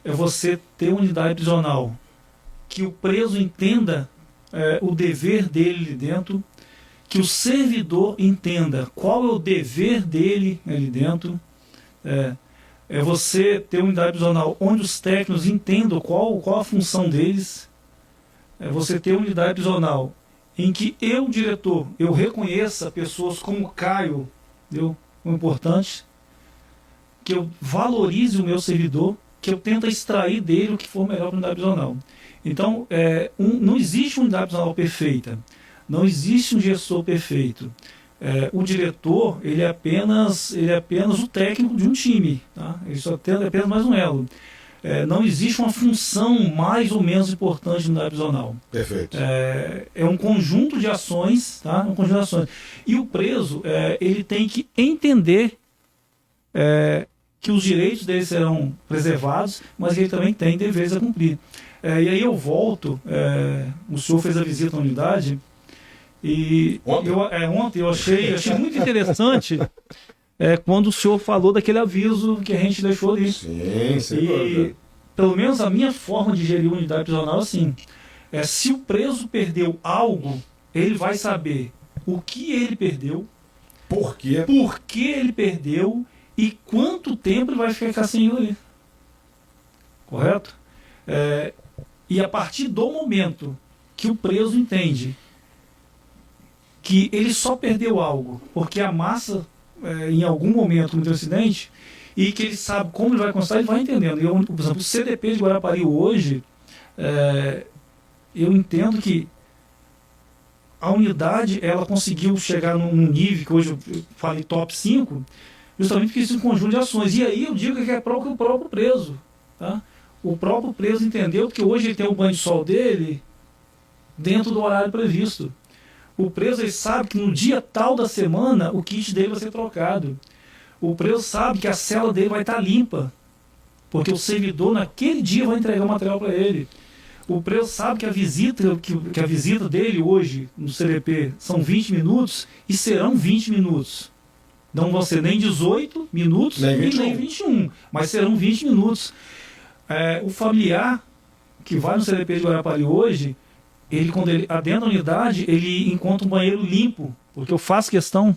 é você ter uma unidade prisional que o preso entenda o dever dele ali dentro, que o servidor entenda qual é o dever dele ali dentro, é você ter uma unidade prisional onde os técnicos entendam qual a função deles, é você ter uma unidade prisional em que eu, diretor, eu reconheça pessoas como Caio, o importante, que eu valorize o meu servidor, que eu tente extrair dele o que for melhor para a unidade prisional. Então, não existe unidade prisional perfeita, não existe um gestor perfeito. O diretor, ele é apenas o técnico de um time, tá? Ele só é apenas mais um elo. não existe uma função mais ou menos importante no unidade prisional. Perfeito. É um conjunto de ações, tá? Um conjunto de ações. E o preso, ele tem que entender que os direitos dele serão preservados, mas ele também tem deveres a cumprir. E aí eu volto, o senhor fez a visita à unidade, e ontem eu achei muito interessante quando o senhor falou daquele aviso que a gente deixou ali. Sim, sem E dúvida. pelo menos a minha forma de gerir a unidade prisional é assim. Se o preso perdeu algo, ele vai saber o que ele perdeu, Por quê? por que ele perdeu e quanto tempo ele vai ficar sem aquilo ali. Correto? E a partir do momento que o preso entende que ele só perdeu algo porque a massa, em algum momento, cometeu um acidente, e que ele sabe como ele vai constar, ele vai entendendo. Por exemplo, o CDP de Guarapari hoje, eu entendo que a unidade ela conseguiu chegar num nível que hoje eu falei top 5, justamente porque isso é um conjunto de ações. E aí eu digo que é próprio o próprio preso. Tá? O próprio preso entendeu que hoje ele tem o banho de sol dele dentro do horário previsto. O preso ele sabe que no dia tal da semana o kit dele vai ser trocado. O preso sabe que a cela dele vai estar limpa, porque o servidor naquele dia vai entregar o material para ele. O preso sabe que a visita dele hoje no CDP são 20 minutos e serão 20 minutos. Não vão ser nem 18 minutos Nem e nem 21, mas serão 20 minutos. O familiar que vai no CDP de Guarapari hoje, quando ele adentra a unidade, ele encontra um banheiro limpo, porque eu faço questão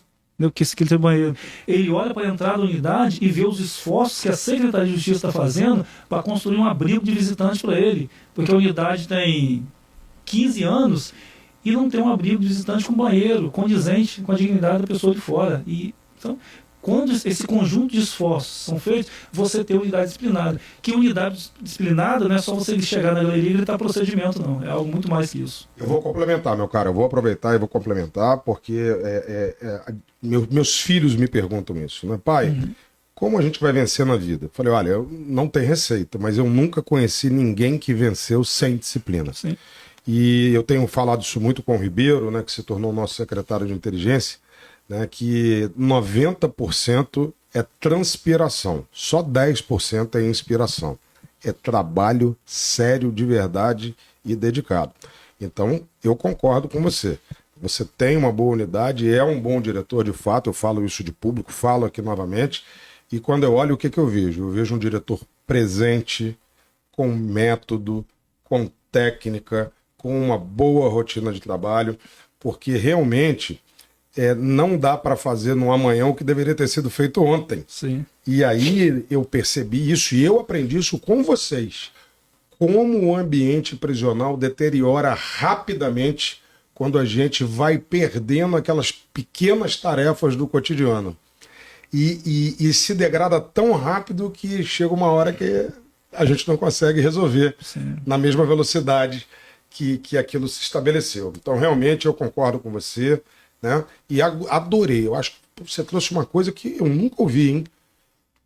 que ele tem banheiro. Ele olha para a entrada da unidade e vê os esforços que a Secretaria de Justiça está fazendo para construir um abrigo de visitante para ele, porque a unidade tem 15 anos e não tem um abrigo de visitante com banheiro, condizente com a dignidade da pessoa de fora. Então, quando esse conjunto de esforços são feitos, você tem unidade disciplinada. Que unidade disciplinada não é só você chegar na galeria e gritar procedimento, não. É algo muito mais que isso. Eu vou complementar, meu cara. Eu vou aproveitar e vou complementar, porque meus filhos me perguntam isso, né? Pai, como a gente vai vencer na vida? Eu falei, olha, eu não tenho receita, mas eu nunca conheci ninguém que venceu sem disciplina. Sim. E eu tenho falado isso muito com o Ribeiro, né, que se tornou nosso secretário de inteligência, né, que 90% é transpiração, só 10% é inspiração. É trabalho sério, de verdade e dedicado. Então, eu concordo com você. Você tem uma boa unidade, é um bom diretor de fato, eu falo isso de público, falo aqui novamente, e quando eu olho, o que eu vejo? Eu vejo um diretor presente, com método, com técnica, com uma boa rotina de trabalho, porque realmente não dá para fazer no amanhã o que deveria ter sido feito ontem. Sim. E aí eu percebi isso e eu aprendi isso com vocês. Como o ambiente prisional deteriora rapidamente quando a gente vai perdendo aquelas pequenas tarefas do cotidiano. E se degrada tão rápido que chega uma hora que a gente não consegue resolver na mesma velocidade que aquilo se estabeleceu. Então, realmente, eu concordo com você, né? E adorei. Eu acho que você trouxe uma coisa que eu nunca ouvi, hein?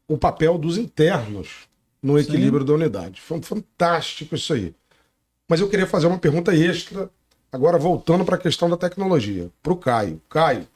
O papel dos internos no equilíbrio da unidade. Foi fantástico isso aí. Mas eu queria fazer uma pergunta extra, agora voltando para a questão da tecnologia, para o Caio. Caio,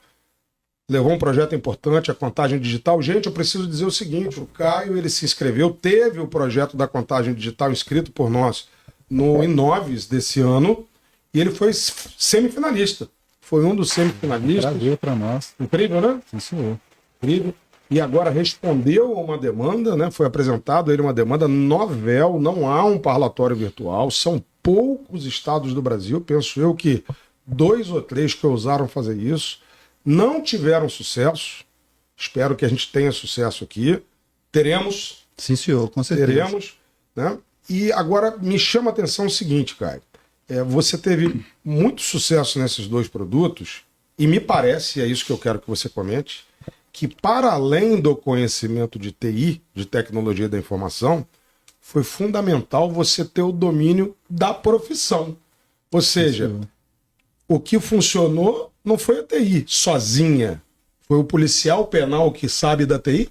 levou um projeto importante, a contagem digital. Gente, eu preciso dizer o seguinte, o Caio ele se inscreveu, teve o projeto da contagem digital inscrito por nós no Inoves desse ano, e ele foi semifinalista. Foi um dos semifinalistas. Prazer para nós. Incrível, né? Sim, senhor. Incrível. E agora respondeu a uma demanda, né? Foi apresentado a ele uma demanda novel, não há um parlatório virtual, são poucos estados do Brasil, penso eu que 2 ou 3 que ousaram fazer isso, não tiveram sucesso, espero que a gente tenha sucesso aqui, teremos. Sim, senhor, com certeza. Teremos, né? E agora me chama a atenção o seguinte, Caio, você teve muito sucesso nesses 2 produtos, e me parece, é isso que eu quero que você comente, que para além do conhecimento de TI, de tecnologia da informação, foi fundamental você ter o domínio da profissão. Ou seja, o que funcionou não foi a TI sozinha, foi o policial penal que sabe da TI?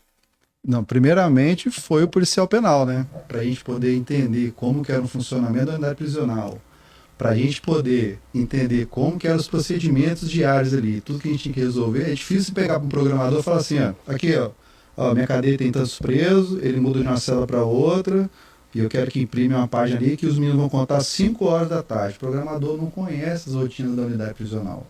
Não, primeiramente foi o policial penal, né? Para a gente poder entender como que era o funcionamento da unidade prisional, para a gente poder entender como que eram os procedimentos diários ali, tudo que a gente tinha que resolver. É difícil pegar para um programador e falar assim, ó, aqui, ó, minha cadeia tem tantos presos, ele muda de uma cela para outra, e eu quero que imprime uma página ali que os meninos vão contar às 5 horas da tarde. O programador não conhece as rotinas da unidade prisional.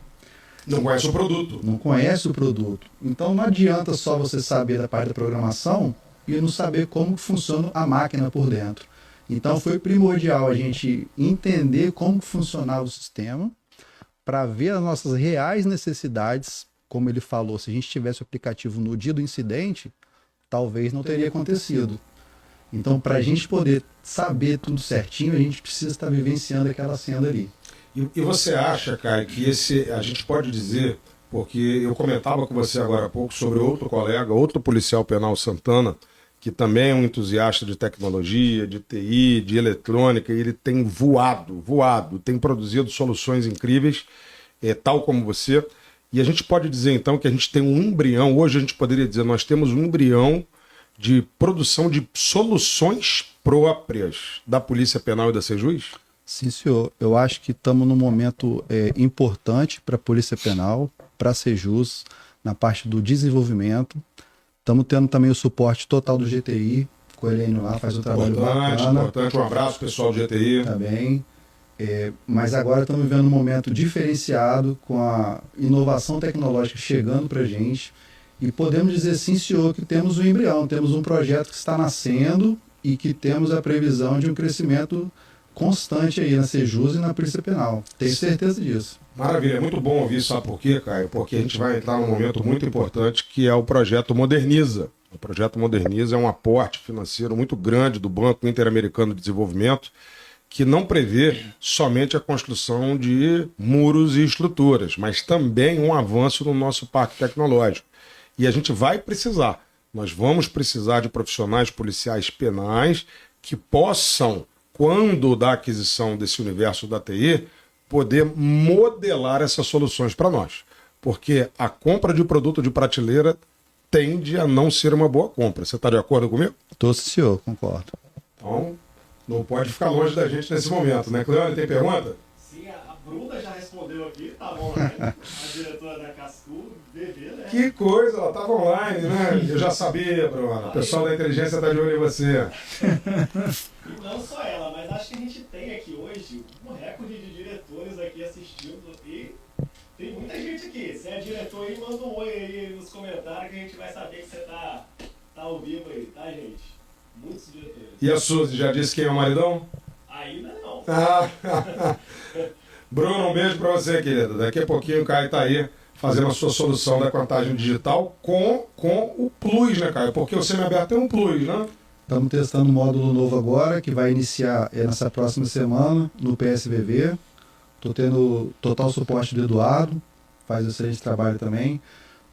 Não conhece o produto. Não conhece o produto. Então não adianta só você saber da parte da programação e não saber como funciona a máquina por dentro. Então foi primordial a gente entender como funcionava o sistema para ver as nossas reais necessidades. Como ele falou, se a gente tivesse o aplicativo no dia do incidente, talvez não teria acontecido. Então, para a gente poder saber tudo certinho, a gente precisa estar vivenciando aquela cena ali. E você acha, Caio, que a gente pode dizer, porque eu comentava com você agora há pouco sobre outro colega, outro policial penal, Santana, que também é um entusiasta de tecnologia, de TI, de eletrônica, e ele tem voado, tem produzido soluções incríveis, tal como você. E a gente pode dizer, então, que a gente tem um embrião, hoje a gente poderia dizer, nós temos um embrião de produção de soluções próprias da Polícia Penal e da Sejus? Sim, senhor. Eu acho que estamos num momento importante para a Polícia Penal, para a Sejus, na parte do desenvolvimento. Estamos tendo também o suporte total do GTI, com o Helênio lá, faz um trabalho bacana. Importante, um abraço pessoal do GTI. Também. Mas agora estamos vivendo um momento diferenciado, com a inovação tecnológica chegando para a gente. E podemos dizer, sim, senhor, que temos um embrião, temos um projeto que está nascendo e que temos a previsão de um crescimento constante aí na Sejus e na Polícia Penal. Tenho certeza disso. Maravilha, é muito bom ouvir isso. Sabe por quê, Caio? Porque a gente vai entrar num momento muito importante que é o projeto Moderniza. O projeto Moderniza é um aporte financeiro muito grande do Banco Interamericano de Desenvolvimento, que não prevê somente a construção de muros e estruturas, mas também um avanço no nosso parque tecnológico. E a gente vai precisar, nós vamos precisar de profissionais policiais penais que possam, quando da aquisição desse universo da TI, poder modelar essas soluções para nós. Porque a compra de produto de prateleira tende a não ser uma boa compra. Você está de acordo comigo? Estou, senhor, concordo. Então, não pode ficar longe da gente nesse momento, né? Cleone, tem pergunta? Sim, a Bruna já respondeu aqui, tá bom, né? A diretora da Cascu, bebê, né? Que coisa, ela estava online, né? Eu já sabia, Bruna. O pessoal da inteligência está de olho em você. E não só ela, mas acho que a gente tem aqui hoje um recorde de diretores aqui assistindo e tem muita gente aqui. Se é diretor aí, manda um oi aí nos comentários que a gente vai saber que você tá ao vivo aí, tá, gente? Muitos diretores. E a Suzy, já disse quem é o maridão? Ainda não. Bruno, um beijo pra você, querida. Daqui a pouquinho o Caio tá aí fazendo a sua solução da contagem digital com o Plus, né, Caio? Porque o semiaberto tem um Plus, né? Estamos testando um módulo novo agora, que vai iniciar nessa próxima semana no PSVV. Estou tendo total suporte do Eduardo, faz um excelente trabalho também.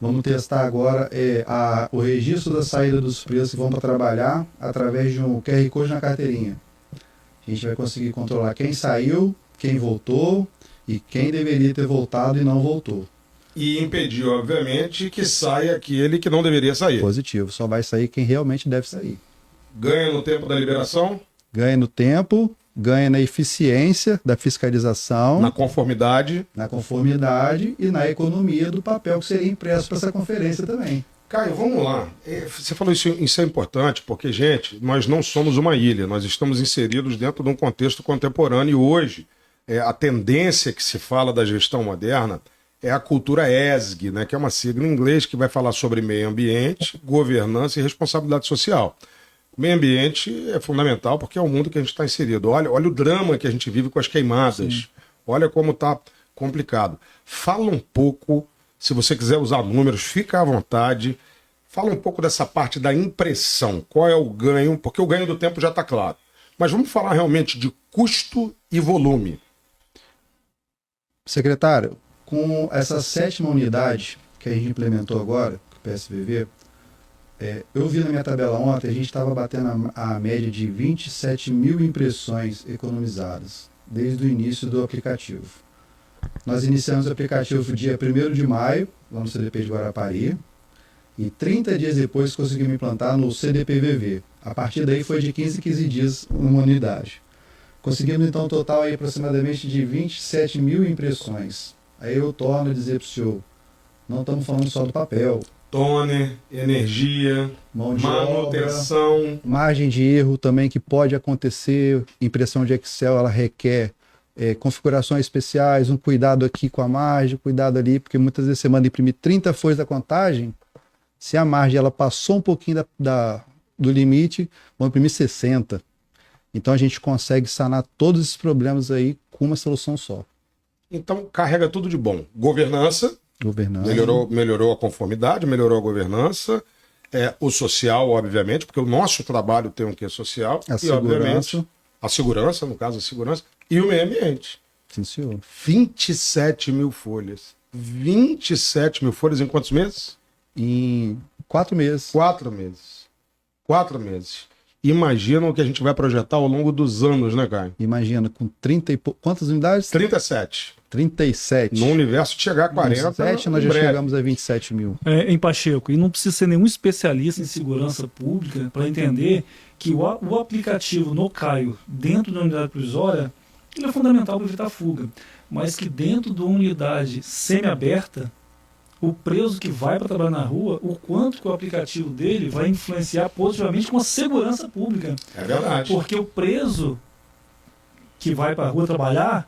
Vamos testar agora o registro da saída dos presos que vão para trabalhar através de um QR Code na carteirinha. A gente vai conseguir controlar quem saiu, quem voltou e quem deveria ter voltado e não voltou. E impedir, obviamente, que saia aquele que não deveria sair. Positivo, só vai sair quem realmente deve sair. Ganha no tempo da liberação? Ganha no tempo, ganha na eficiência da fiscalização, na conformidade e na economia do papel que seria impresso para essa conferência também. Caio, vamos lá. Você falou isso é importante, porque, gente, nós não somos uma ilha, nós estamos inseridos dentro de um contexto contemporâneo e hoje a tendência que se fala da gestão moderna é a cultura ESG, né, que é uma sigla em inglês que vai falar sobre meio ambiente, governança e responsabilidade social. O meio ambiente é fundamental porque é o mundo que a gente está inserido. Olha o drama que a gente vive com as queimadas. Sim. Olha como está complicado. Fala um pouco, se você quiser usar números, fica à vontade. Fala um pouco dessa parte da impressão. Qual é o ganho? Porque o ganho do tempo já está claro. Mas vamos falar realmente de custo e volume. Secretário, com essa 7ª unidade que a gente implementou agora, o PSVV, eu vi na minha tabela ontem, a gente estava batendo a média de 27 mil impressões economizadas, desde o início do aplicativo. Nós iniciamos o aplicativo no dia 1º de maio, lá no CDP de Guarapari, E 30 dias depois conseguimos implantar no CDPVV. A partir daí foi de 15 em 15 dias uma unidade. Conseguimos então um total aí aproximadamente de 27 mil impressões. Aí eu torno a dizer para o senhor, não estamos falando só do papel. Toner, energia, Mão de manutenção. Margem de erro também que pode acontecer. Impressão de Excel ela requer configurações especiais, um cuidado aqui com a margem, cuidado ali, porque muitas vezes você manda imprimir 30 folhas da contagem, se a margem ela passou um pouquinho do limite, vão imprimir 60. Então a gente consegue sanar todos esses problemas aí com uma solução só. Então carrega tudo de bom. Governança. Governança. Melhorou a conformidade, melhorou a governança, o social, obviamente, porque o nosso trabalho tem um quê social, e obviamente a segurança, no caso a segurança, e o meio ambiente. Sim, senhor. 27 mil folhas. 27 mil folhas em quantos meses? Em 4 meses. 4 meses. 4 meses. Imagina o que a gente vai projetar ao longo dos anos, né, Caio? Imagina, com 30 e quantas unidades? 37. 37. No universo de chegar a 40. 37, nós já chegamos a 27 mil. Em Pacheco, e não precisa ser nenhum especialista em segurança pública para entender que o aplicativo no Caio, dentro da unidade provisória, ele é fundamental para evitar fuga, mas que dentro de uma unidade semi-aberta, o preso que vai para trabalhar na rua, o quanto que o aplicativo dele vai influenciar positivamente com a segurança pública. É verdade. Porque o preso que vai para a rua trabalhar,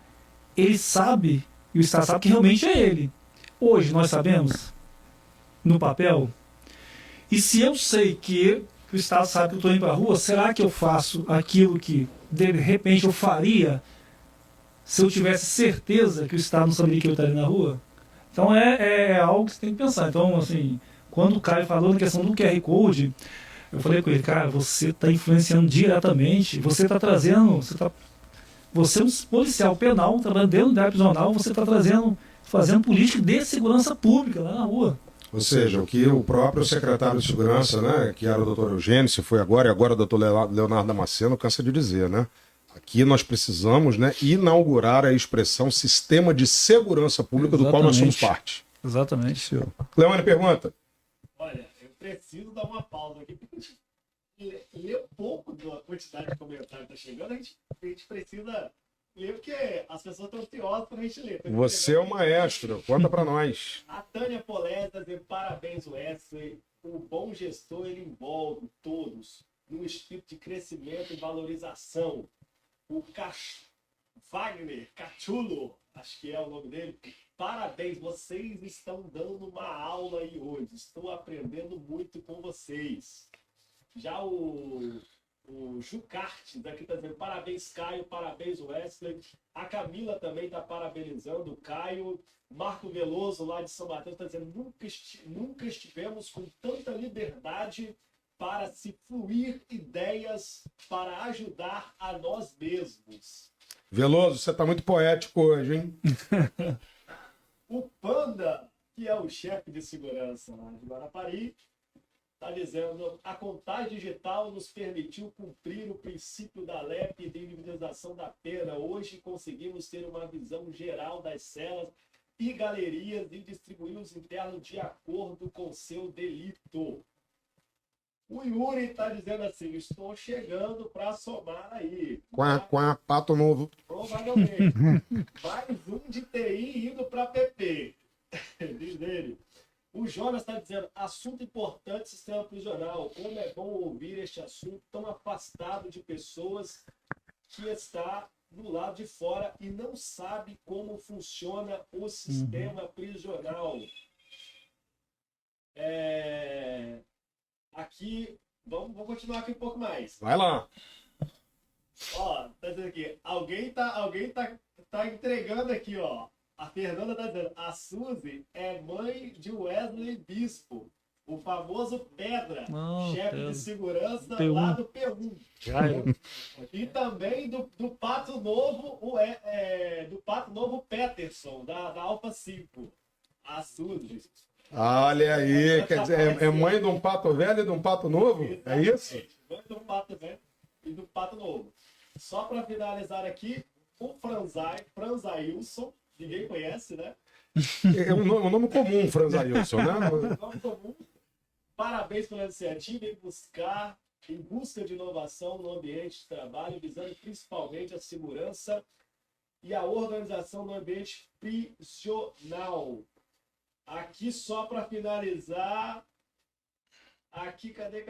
ele sabe, e o Estado sabe que realmente é ele. Hoje nós sabemos, no papel, e se eu sei que o Estado sabe que eu estou indo para a rua, será que eu faço aquilo que de repente eu faria se eu tivesse certeza que o Estado não sabia que eu estaria na rua? Então é algo que você tem que pensar. Então, assim, quando o Caio falou na questão do QR Code, eu falei com ele, cara, você está influenciando diretamente, você está trazendo, você é um policial penal, trabalhando dentro da área prisional, você está fazendo política de segurança pública lá na rua. Ou seja, o que o próprio secretário de Segurança, né, que era o doutor Eugênio, se foi agora, e agora o doutor Leonardo Damasceno, cansa de dizer, né? Aqui nós precisamos, né, inaugurar a expressão sistema de segurança pública. Exatamente. Do qual nós somos parte. Exatamente, senhor. Leone pergunta. Olha, eu preciso dar uma pausa aqui, porque a gente lê um pouco da quantidade de comentários que está chegando, a gente precisa ler, porque as pessoas estão ansiosas para a gente ler. Você é o maestro, conta para nós. A Tânia Poleta diz, parabéns, Wesley. O bom gestor, ele envolve todos num espírito de crescimento e valorização. O Wagner Cachulo, acho que é o nome dele. Parabéns, vocês estão dando uma aula aí hoje. Estou aprendendo muito com vocês. Já o Jucarte daqui está dizendo parabéns, Caio, parabéns, Wesley. A Camila também está parabenizando o Caio. Marco Veloso, lá de São Mateus, está dizendo nunca estivemos com tanta liberdade para se fluir ideias para ajudar a nós mesmos. Veloso, você está muito poético hoje, hein? O Panda, que é o chefe de segurança lá de Guarapari, está dizendo a contagem digital nos permitiu cumprir o princípio da LEP de individualização da pena. Hoje conseguimos ter uma visão geral das celas e galerias e distribuir os internos de acordo com seu delito. O Yuri está dizendo assim, estou chegando para somar aí. Pato novo. Provavelmente. Mais um de TI indo para PP. Diz ele. O Jonas está dizendo, assunto importante, sistema prisional. Como é bom ouvir este assunto tão afastado de pessoas que está do lado de fora e não sabe como funciona o sistema prisional. Aqui, vamos continuar aqui um pouco mais. Vai lá. Ó, tá dizendo aqui, alguém tá entregando aqui, ó. A Fernanda tá dizendo, a Suzy é mãe de Wesley Bispo, o famoso Pedra, chefe de segurança P1. Lá do P1. E também do Pato Novo, do Pato Novo Peterson, da Alfa 5. A Suzy. Olha aí, quer dizer, é mãe de um pato velho e de um pato novo? Exatamente. É isso? Mãe de um pato velho e de um pato novo. Só para finalizar aqui, o Franzailson, ninguém conhece, né? É um nome comum, Franzailson, né? Um nome comum. Parabéns pela iniciativa em busca de inovação no ambiente de trabalho, visando principalmente a segurança e a organização do ambiente prisional. Aqui, só para finalizar, aqui, cadê?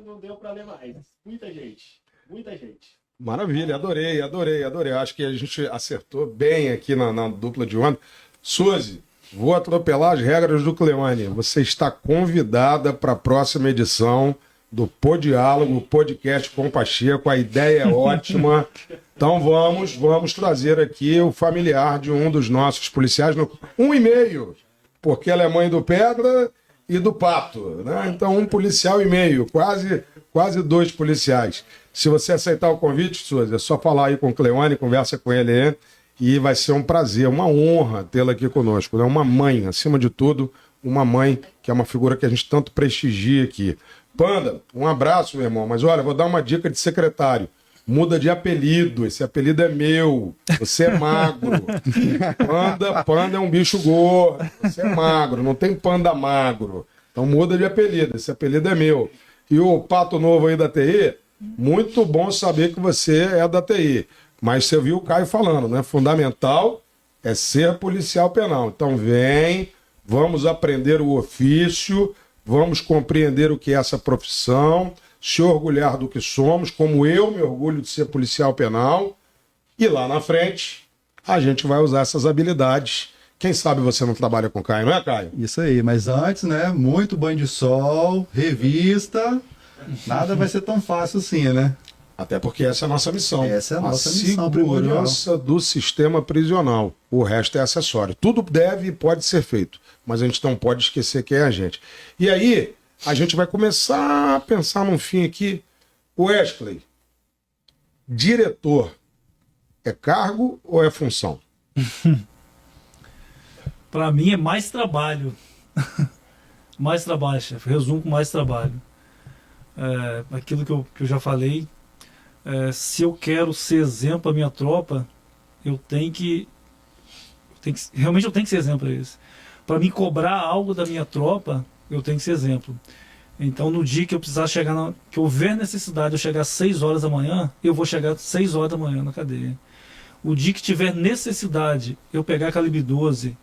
Não deu para ler mais. Muita gente. Maravilha, adorei. Acho que a gente acertou bem aqui na dupla de onda. Suzy, vou atropelar as regras do Cleone. Você está convidada para a próxima edição do Podiálogo, podcast com Pacheco. A ideia é ótima. Então vamos trazer aqui o familiar de um dos nossos policiais, 1,5, porque ela é mãe do Pedra e do Pato, né? Então 1 policial e meio, quase 2 policiais. Se você aceitar o convite, Suzy, é só falar aí com o Cleone, conversa com ele aí, e vai ser um prazer, uma honra tê-la aqui conosco, né? Uma mãe, acima de tudo, uma mãe que é uma figura que a gente tanto prestigia aqui. Panda, um abraço, meu irmão, mas olha, vou dar uma dica de secretário. Muda de apelido, esse apelido é meu, você é magro. Panda é um bicho gordo, você é magro, não tem panda magro. Então muda de apelido, esse apelido é meu. E o Pato Novo aí da TI, muito bom saber que você é da TI. Mas você viu o Caio falando, né? Fundamental é ser policial penal. Então vamos aprender o ofício, vamos compreender o que é essa profissão, se orgulhar do que somos, como eu me orgulho de ser policial penal, e lá na frente a gente vai usar essas habilidades. Quem sabe você não trabalha com Caio, não é, Caio? Isso aí, mas antes, né, muito banho de sol, revista, nada vai ser tão fácil assim, né? Até porque essa é a nossa missão. Essa é a nossa missão primordial. Segurança do sistema prisional. O resto é acessório. Tudo deve e pode ser feito, mas a gente não pode esquecer quem é a gente. E aí, a gente vai começar a pensar num fim aqui. Wesley, diretor é cargo ou é função? Para mim é mais trabalho. Mais trabalho, chefe. Resumo com mais trabalho. Aquilo que eu já falei. Se eu quero ser exemplo à minha tropa, realmente eu tenho que ser exemplo a eles. Para me cobrar algo da minha tropa, eu tenho que ser exemplo. Então, no dia que eu precisar chegar, que houver necessidade de eu chegar às 6 horas da manhã, eu vou chegar às 6 horas da manhã na cadeia. O dia que tiver necessidade, eu pegar a calibre 12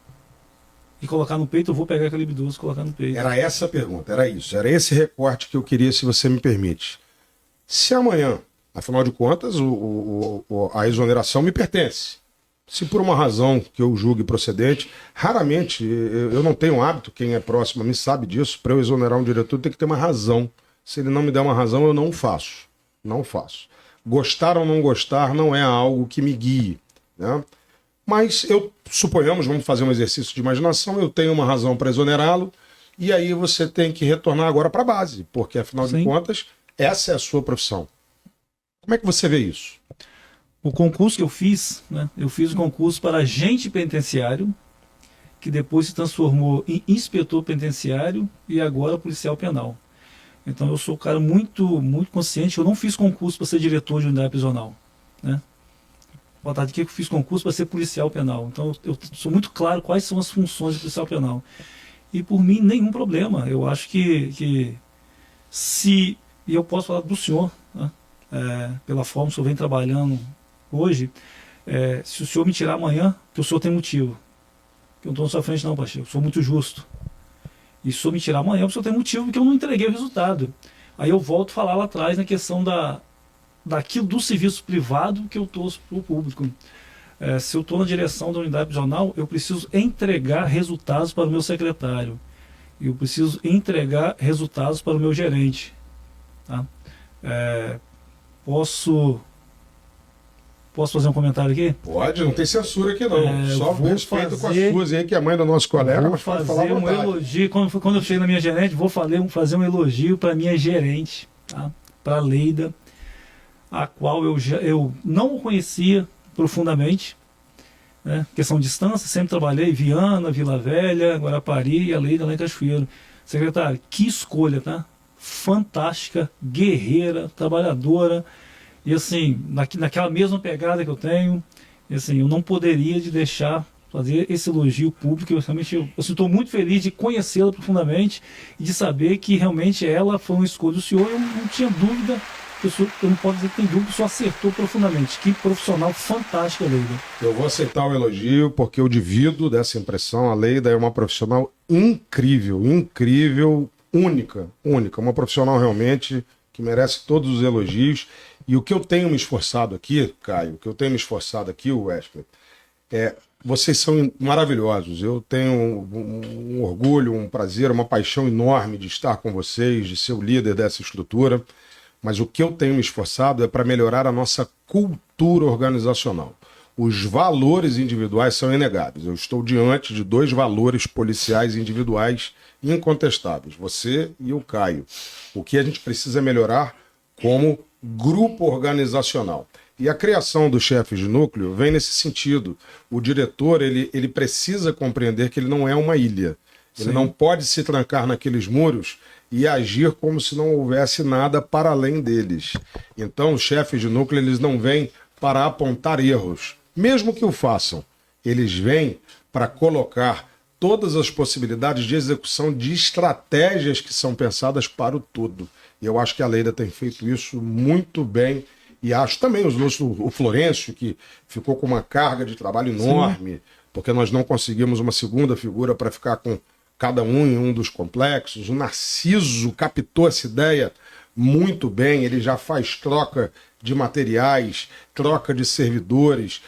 e colocar no peito, eu vou pegar a calibre 12 e colocar no peito. Era essa a pergunta, era isso. Era esse recorte que eu queria, se você me permite. Se amanhã, afinal de contas, a exoneração me pertence. Se por uma razão que eu julgue procedente, raramente, eu não tenho hábito, quem é próximo a mim sabe disso, para eu exonerar um diretor tem que ter uma razão. Se ele não me der uma razão, eu não faço. Não faço. Gostar ou não gostar não é algo que me guie, né? Mas suponhamos, vamos fazer um exercício de imaginação, eu tenho uma razão para exonerá-lo, e aí você tem que retornar agora para a base, porque afinal de contas, essa é a sua profissão. Como é que você vê isso? O concurso que eu fiz, né? Eu fiz o concurso para agente penitenciário, que depois se transformou em inspetor penitenciário e agora policial penal. Então eu sou um cara muito consciente. Eu não fiz concurso para ser diretor de unidade prisional, né? Botar aqui que eu fiz concurso para ser policial penal. Então eu sou muito claro quais são as funções de policial penal. E por mim, nenhum problema. Eu acho que se... E eu posso falar do senhor, né? Pela forma que o senhor vem trabalhando hoje, se o senhor me tirar amanhã, que o senhor tem motivo. Eu não estou na sua frente não, Pacheco. Eu sou muito justo. E se o senhor me tirar amanhã, o senhor tem motivo porque eu não entreguei o resultado. Aí eu volto a falar lá atrás na questão daquilo do serviço privado que eu estou para o público. Se eu estou na direção da unidade prisional, eu preciso entregar resultados para o meu secretário. Eu preciso entregar resultados para o meu gerente. Tá? Posso fazer um comentário aqui? Pode, não tem censura aqui não. Só respeito com a Suzy aí, que é mãe do nosso colega, mas pode falar à um vontade. elogio. Quando eu chego na minha gerente, vou fazer um elogio para minha gerente, tá? Para a Leida, a qual eu não conhecia profundamente, né? Questão de distância, sempre trabalhei Viana, Vila Velha, Guarapari e a Leida lá em Cachoeiro. Secretário, que escolha, tá? Fantástica, guerreira, trabalhadora. E assim, naquela mesma pegada que eu tenho, e, assim, eu não poderia de deixar fazer esse elogio público. Eu estou muito feliz de conhecê-la profundamente e de saber que realmente ela foi uma escolha do senhor. Eu não tinha dúvida, eu não posso dizer que tem dúvida, o senhor acertou profundamente. Que profissional fantástica, Leida. Eu vou aceitar o elogio porque eu divido dessa impressão. A Leida é uma profissional incrível, incrível, única. Uma profissional realmente que merece todos os elogios. E o que eu tenho me esforçado aqui, Caio, o que eu tenho me esforçado aqui, Wesley, vocês são maravilhosos. Eu tenho um orgulho, um prazer, uma paixão enorme de estar com vocês, de ser o líder dessa estrutura. Mas o que eu tenho me esforçado é para melhorar a nossa cultura organizacional. Os valores individuais são inegáveis. Eu estou diante de 2 valores policiais individuais incontestáveis, você e o Caio. O que a gente precisa melhorar como grupo organizacional. E a criação dos chefes de núcleo vem nesse sentido. O diretor ele precisa compreender que ele não é uma ilha. Ele não pode se trancar naqueles muros e agir como se não houvesse nada para além deles. Então, os chefes de núcleo eles não vêm para apontar erros, mesmo que o façam. Eles vêm para colocar todas as possibilidades de execução de estratégias que são pensadas para o todo. E eu acho que a Leida tem feito isso muito bem. E acho também o Florencio, que ficou com uma carga de trabalho enorme, porque nós não conseguimos uma segunda figura para ficar com cada um em um dos complexos. O Narciso captou essa ideia muito bem, ele já faz troca de materiais, troca de servidores,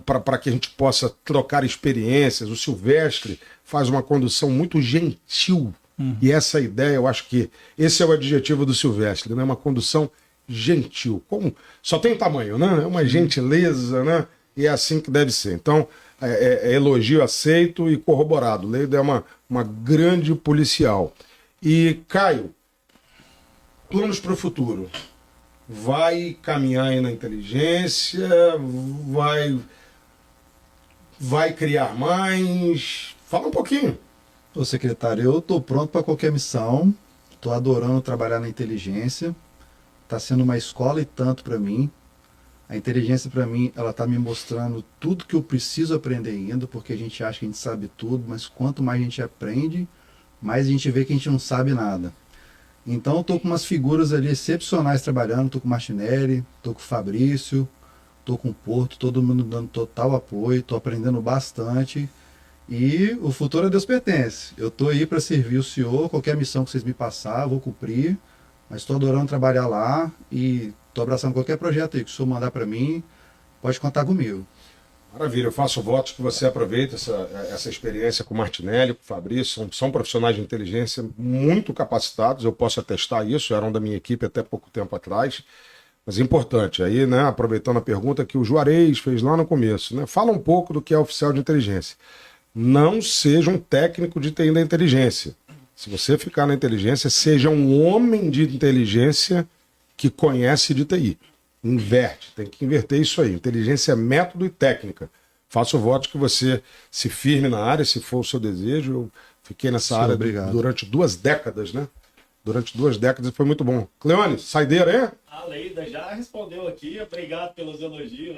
para que a gente possa trocar experiências. O Silvestre faz uma condução muito gentil. E essa ideia, eu acho que esse é o adjetivo do Silvestre, né? Uma condução gentil. Como só tem tamanho, né? É uma gentileza, né? E é assim que deve ser. Então, elogio aceito e corroborado. Leida é uma grande policial. E, Caio, planos para o futuro. Vai caminhar aí na inteligência? Vai criar mais? Fala um pouquinho. Ô secretário, eu estou pronto para qualquer missão, estou adorando trabalhar na inteligência, está sendo uma escola e tanto para mim. A inteligência para mim, ela está me mostrando tudo que eu preciso aprender ainda, porque a gente acha que a gente sabe tudo, mas quanto mais a gente aprende, mais a gente vê que a gente não sabe nada. Então eu estou com umas figuras ali excepcionais trabalhando, estou com o Martinelli, estou com o Fabrício, estou com o Porto, todo mundo dando total apoio, estou aprendendo bastante. E o futuro a Deus pertence. Eu estou aí para servir o senhor, qualquer missão que vocês me passar, eu vou cumprir. Mas estou adorando trabalhar lá e estou abraçando qualquer projeto aí que o senhor mandar para mim, pode contar comigo. Maravilha, eu faço votos que você aproveite essa experiência com o Martinelli, com o Fabrício, são profissionais de inteligência muito capacitados, eu posso atestar isso, eram da minha equipe até pouco tempo atrás. Mas é importante, aí, né, aproveitando a pergunta que o Juarez fez lá no começo, né, fala um pouco do que é oficial de inteligência. Não seja um técnico de TI da inteligência. Se você ficar na inteligência, seja um homem de inteligência que conhece de TI. Inverte, tem que inverter isso aí. Inteligência é método e técnica. Faço voto que você se firme na área, se for o seu desejo. Eu fiquei nessa área durante 2 décadas, né? Durante 2 décadas foi muito bom. Cleone, saideira, é? A Leida já respondeu aqui. Obrigado pelos elogios,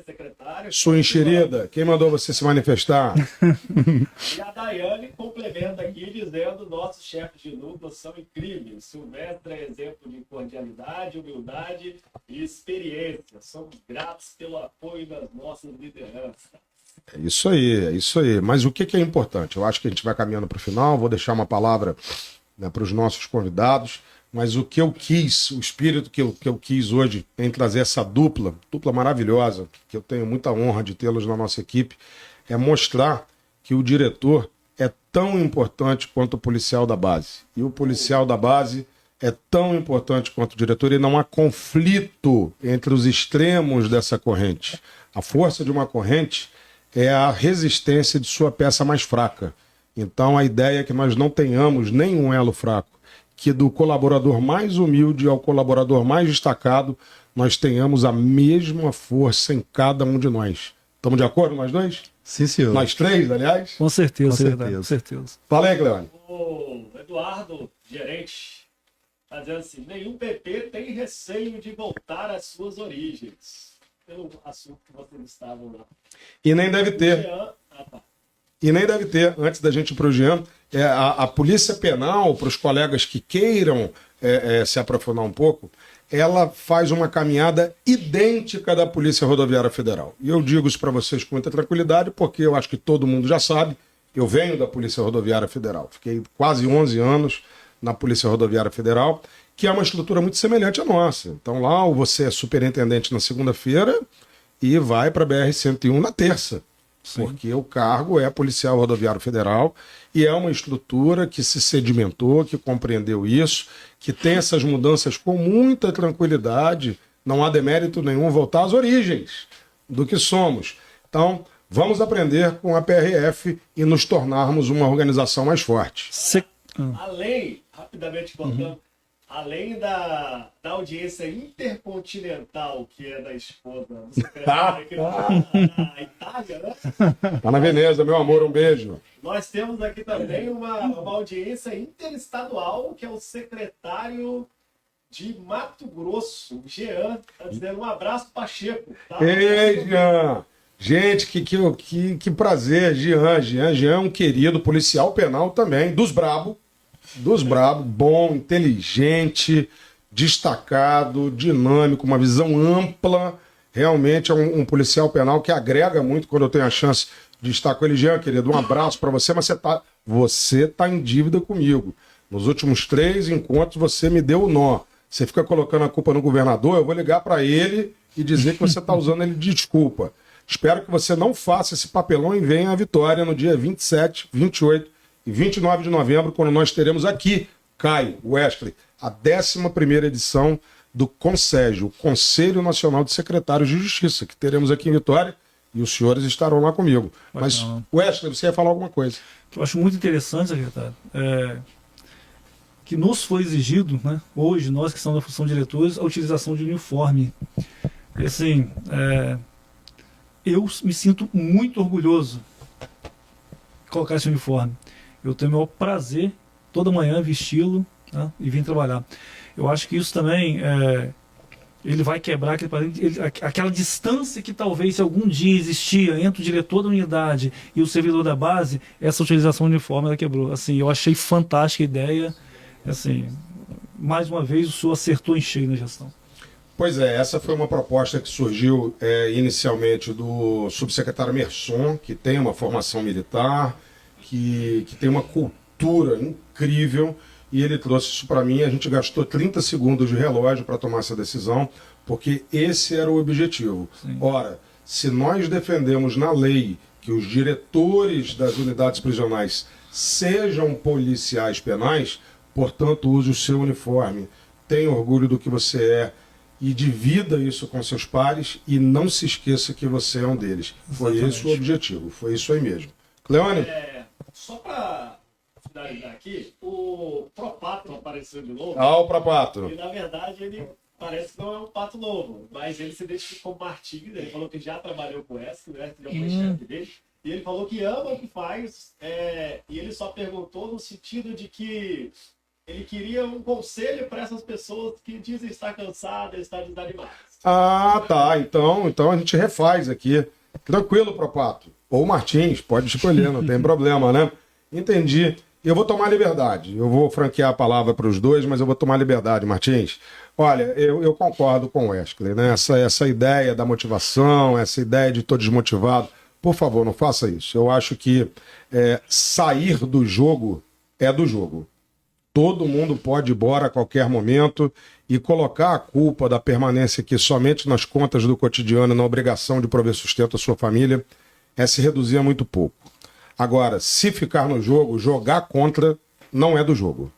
secretário. Sua enxerida, quem mandou você se manifestar? E a Daiane complementa aqui dizendo: nossos chefes de núcleo são incríveis. Silvestre é exemplo de cordialidade, humildade e experiência. Somos gratos pelo apoio das nossas lideranças. É isso aí, é isso aí. Mas o que é importante? Eu acho que a gente vai caminhando para o final, vou deixar uma palavra, né, para os nossos convidados, mas o que eu quis, o espírito que eu quis hoje em trazer essa dupla maravilhosa, que eu tenho muita honra de tê-los na nossa equipe, é mostrar que o diretor é tão importante quanto o policial da base. E o policial da base é tão importante quanto o diretor, e não há conflito entre os extremos dessa corrente. A força de uma corrente é a resistência de sua peça mais fraca. Então a ideia é que nós não tenhamos nenhum elo fraco, que do colaborador mais humilde ao colaborador mais destacado, nós tenhamos a mesma força em cada um de nós. Estamos de acordo, nós dois? Sim, senhor. Nós 3, aliás? Com certeza, Com secretário, certeza. com certeza. Fala aí, Cleone. O Eduardo, gerente, está dizendo assim: nenhum PP tem receio de voltar às suas origens. Pelo assunto que vocês estavam lá. E nem deve ter. E nem deve ter, antes da gente ir para o Jean, a Polícia Penal, para os colegas que queiram se aprofundar um pouco, ela faz uma caminhada idêntica da Polícia Rodoviária Federal. E eu digo isso para vocês com muita tranquilidade, porque eu acho que todo mundo já sabe, eu venho da Polícia Rodoviária Federal. Fiquei quase 11 anos na Polícia Rodoviária Federal, que é uma estrutura muito semelhante à nossa. Então lá você é superintendente na segunda-feira e vai para a BR-101 na terça. Sim. Porque o cargo é policial rodoviário federal e é uma estrutura que se sedimentou, que compreendeu isso, que tem essas mudanças com muita tranquilidade, não há demérito nenhum voltar às origens do que somos. Então, vamos aprender com a PRF e nos tornarmos uma organização mais forte. Além, rapidamente contando, além da audiência intercontinental, que é da esposa do secretário aqui na Itália, né? Tá na Veneza, meu amor, um beijo. Nós temos aqui também uma audiência interestadual, que é o secretário de Mato Grosso, o Jean, tá dizendo um abraço, Pacheco. Tá? Ei, Jean! Gente, que prazer, Jean. Jean é um querido policial penal também, dos brabo, bom, inteligente, destacado, dinâmico, uma visão ampla. Realmente é um policial penal que agrega muito quando eu tenho a chance de estar com ele. Jean, querido, um abraço para você, mas você tá em dívida comigo. Nos últimos 3 encontros você me deu o nó. Você fica colocando a culpa no governador, eu vou ligar para ele e dizer que você está usando ele de desculpa. Espero que você não faça esse papelão e venha à Vitória no dia 27, 28 e 29 de novembro, quando nós teremos aqui, Caio, Wesley, a 11ª edição do CONSEG, o Conselho Nacional de Secretários de Justiça, que teremos aqui em Vitória, e os senhores estarão lá comigo. Mas, Wesley, você ia falar alguma coisa? Eu acho muito interessante, secretário, que nos foi exigido, né, hoje, nós que estamos na função de diretores, a utilização de uniforme. E, assim, eu me sinto muito orgulhoso de colocar esse uniforme. Eu tenho o maior prazer, toda manhã, vesti-lo, né, e vir trabalhar. Eu acho que isso também, ele vai quebrar aquela distância que talvez, se algum dia existia entre o diretor da unidade e o servidor da base, essa utilização do uniforme ela quebrou. Assim, eu achei fantástica a ideia. Assim, mais uma vez, o senhor acertou em cheio na gestão. Pois é, essa foi uma proposta que surgiu inicialmente do subsecretário Merson, que tem uma formação militar, que tem uma cultura incrível, e ele trouxe isso para mim. A gente gastou 30 segundos de relógio para tomar essa decisão, porque esse era o objetivo. Sim. Ora, se nós defendemos na lei que os diretores das unidades prisionais sejam policiais penais, portanto, use o seu uniforme, tenha orgulho do que você é e divida isso com seus pares e não se esqueça que você é um deles. Foi esse o objetivo, foi isso aí mesmo. Cleone? Só para finalizar aqui, o Propato apareceu de novo. O Propato. E na verdade ele parece que não é um pato novo, mas ele se identificou como Martins, ele falou que já trabalhou com essa, né? Já foi chefe dele. E ele falou que ama o que faz, e ele só perguntou no sentido de que ele queria um conselho para essas pessoas que dizem estar cansadas, estar desanimadas. Ah, tá. Então a gente refaz aqui. Tranquilo, Propato. Ou Martins, pode escolher, não tem problema, né? Entendi. Eu vou tomar liberdade. Eu vou franquear a palavra para os dois, mas eu vou tomar liberdade, Martins. Olha, eu concordo com o Wesley, né? Essa ideia da motivação, essa ideia de estou desmotivado. Por favor, não faça isso. Eu acho que sair do jogo é do jogo. Todo mundo pode ir embora a qualquer momento e colocar a culpa da permanência aqui somente nas contas do cotidiano, na obrigação de prover sustento à sua família, se reduzir a muito pouco. Agora, se ficar no jogo, jogar contra não é do jogo.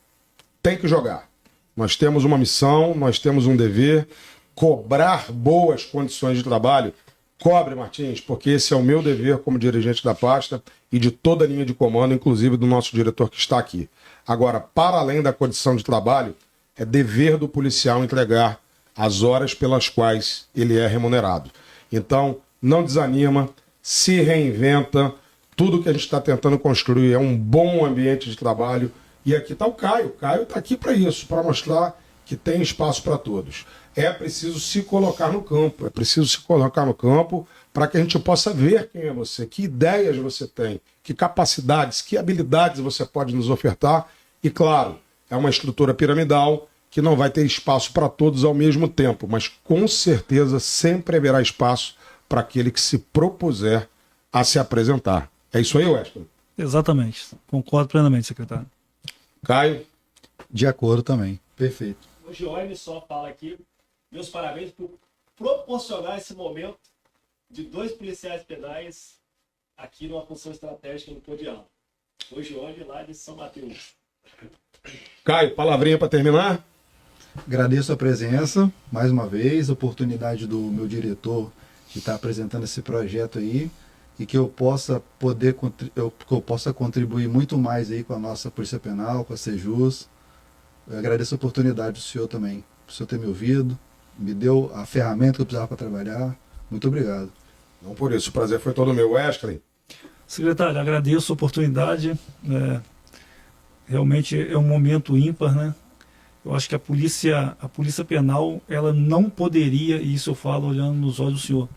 Tem que jogar. Nós temos uma missão, nós temos um dever, cobrar boas condições de trabalho. Cobre, Martins, porque esse é o meu dever como dirigente da pasta e de toda a linha de comando, inclusive do nosso diretor que está aqui. Agora, para além da condição de trabalho, é dever do policial entregar as horas pelas quais ele é remunerado. Então, não desanima, se reinventa. Tudo que a gente está tentando construir é um bom ambiente de trabalho. E aqui está o Caio. O Caio está aqui para isso, para mostrar que tem espaço para todos. é preciso se colocar no campo. É preciso se colocar no campo para que a gente possa ver quem é você, que ideias você tem, que capacidades, que habilidades você pode nos ofertar. E, claro, é uma estrutura piramidal que não vai ter espaço para todos ao mesmo tempo, mas com certeza sempre haverá espaço para aquele que se propuser a se apresentar. É isso aí, Wesley? Exatamente. Concordo plenamente, secretário. Caio? De acordo também. Perfeito. O Giovanni só fala aqui, meus parabéns por proporcionar esse momento de 2 policiais penais aqui numa função estratégica no Podial. O Giovanni lá de São Mateus. Caio, palavrinha para terminar? Agradeço a presença, mais uma vez, a oportunidade do meu diretor de estar apresentando esse projeto aí e que eu possa contribuir muito mais aí com a nossa Polícia Penal, com a Sejus. Eu agradeço a oportunidade do senhor também, por o senhor ter me ouvido, me deu a ferramenta que eu precisava para trabalhar. Muito obrigado. Não por isso, o prazer foi todo meu. Wesley? Secretário, agradeço a oportunidade. Realmente é um momento ímpar, né? Eu acho que a polícia penal, ela não poderia, e isso eu falo olhando nos olhos do senhor,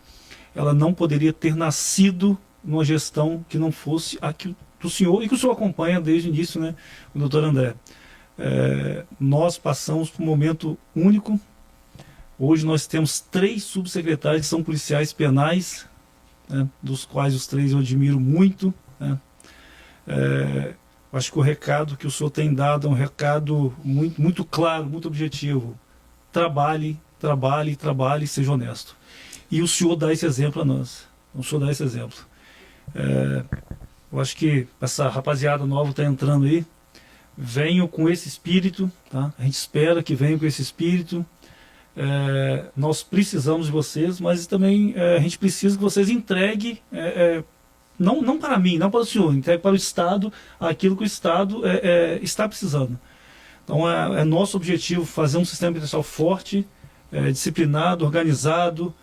ela não poderia ter nascido numa gestão que não fosse a do senhor e que o senhor acompanha desde o início, né, o doutor André. Nós passamos por um momento único. Hoje nós temos 3 subsecretários que são policiais penais, né, dos quais os 3 eu admiro muito, né. Acho que o recado que o senhor tem dado é um recado muito, muito claro, muito objetivo. Trabalhe, trabalhe, trabalhe e seja honesto. E o senhor dá esse exemplo a nós. O senhor dá esse exemplo. Eu acho que essa rapaziada nova está entrando aí. Venham com esse espírito, tá? A gente espera que venham com esse espírito. Nós precisamos de vocês, mas também a gente precisa que vocês entreguem, não para mim, não para o senhor, entregue para o Estado aquilo que o Estado está precisando. Então é nosso objetivo fazer um sistema penitenciário forte, disciplinado, organizado,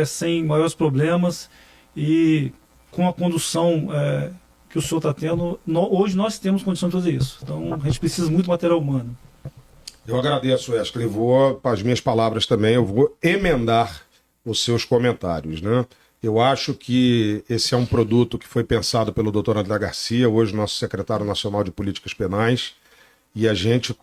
sem maiores problemas e com a condução que o senhor está tendo. Hoje nós temos condição de fazer isso. Então a gente precisa muito de material humano. Eu agradeço, Wesley. Vou, para as minhas palavras também, eu vou emendar os seus comentários, né? Eu acho que esse é um produto que foi pensado pelo Dr. André Garcia, hoje nosso secretário nacional de Políticas Penais, e a gente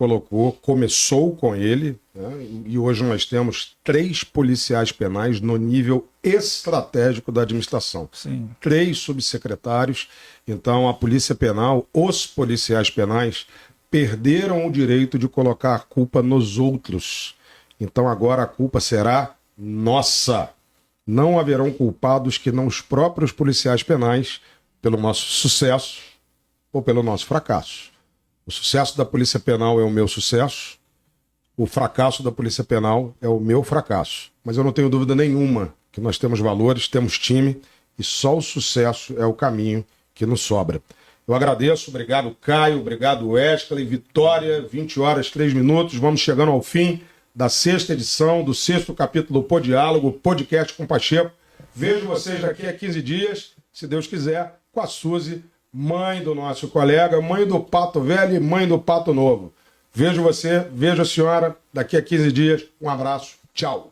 começou com ele, né? E hoje nós temos 3 policiais penais no nível estratégico da administração. Sim. 3 subsecretários. Então a Polícia Penal, os policiais penais, perderam o direito de colocar a culpa nos outros. Então agora a culpa será nossa. Não haverão culpados que não os próprios policiais penais pelo nosso sucesso ou pelo nosso fracasso. O sucesso da Polícia Penal é o meu sucesso, o fracasso da Polícia Penal é o meu fracasso. Mas eu não tenho dúvida nenhuma que nós temos valores, temos time e só o sucesso é o caminho que nos sobra. Eu agradeço, obrigado Caio, obrigado Wesley, Vitória, 20h03, vamos chegando ao fim da 6ª edição, do 6º capítulo do Podiálogo, podcast com Pacheco. Vejo vocês daqui a 15 dias, se Deus quiser, com a Suzy, mãe do nosso colega, mãe do Pato Velho e mãe do Pato Novo. Vejo você, vejo a senhora daqui a 15 dias. Um abraço, tchau.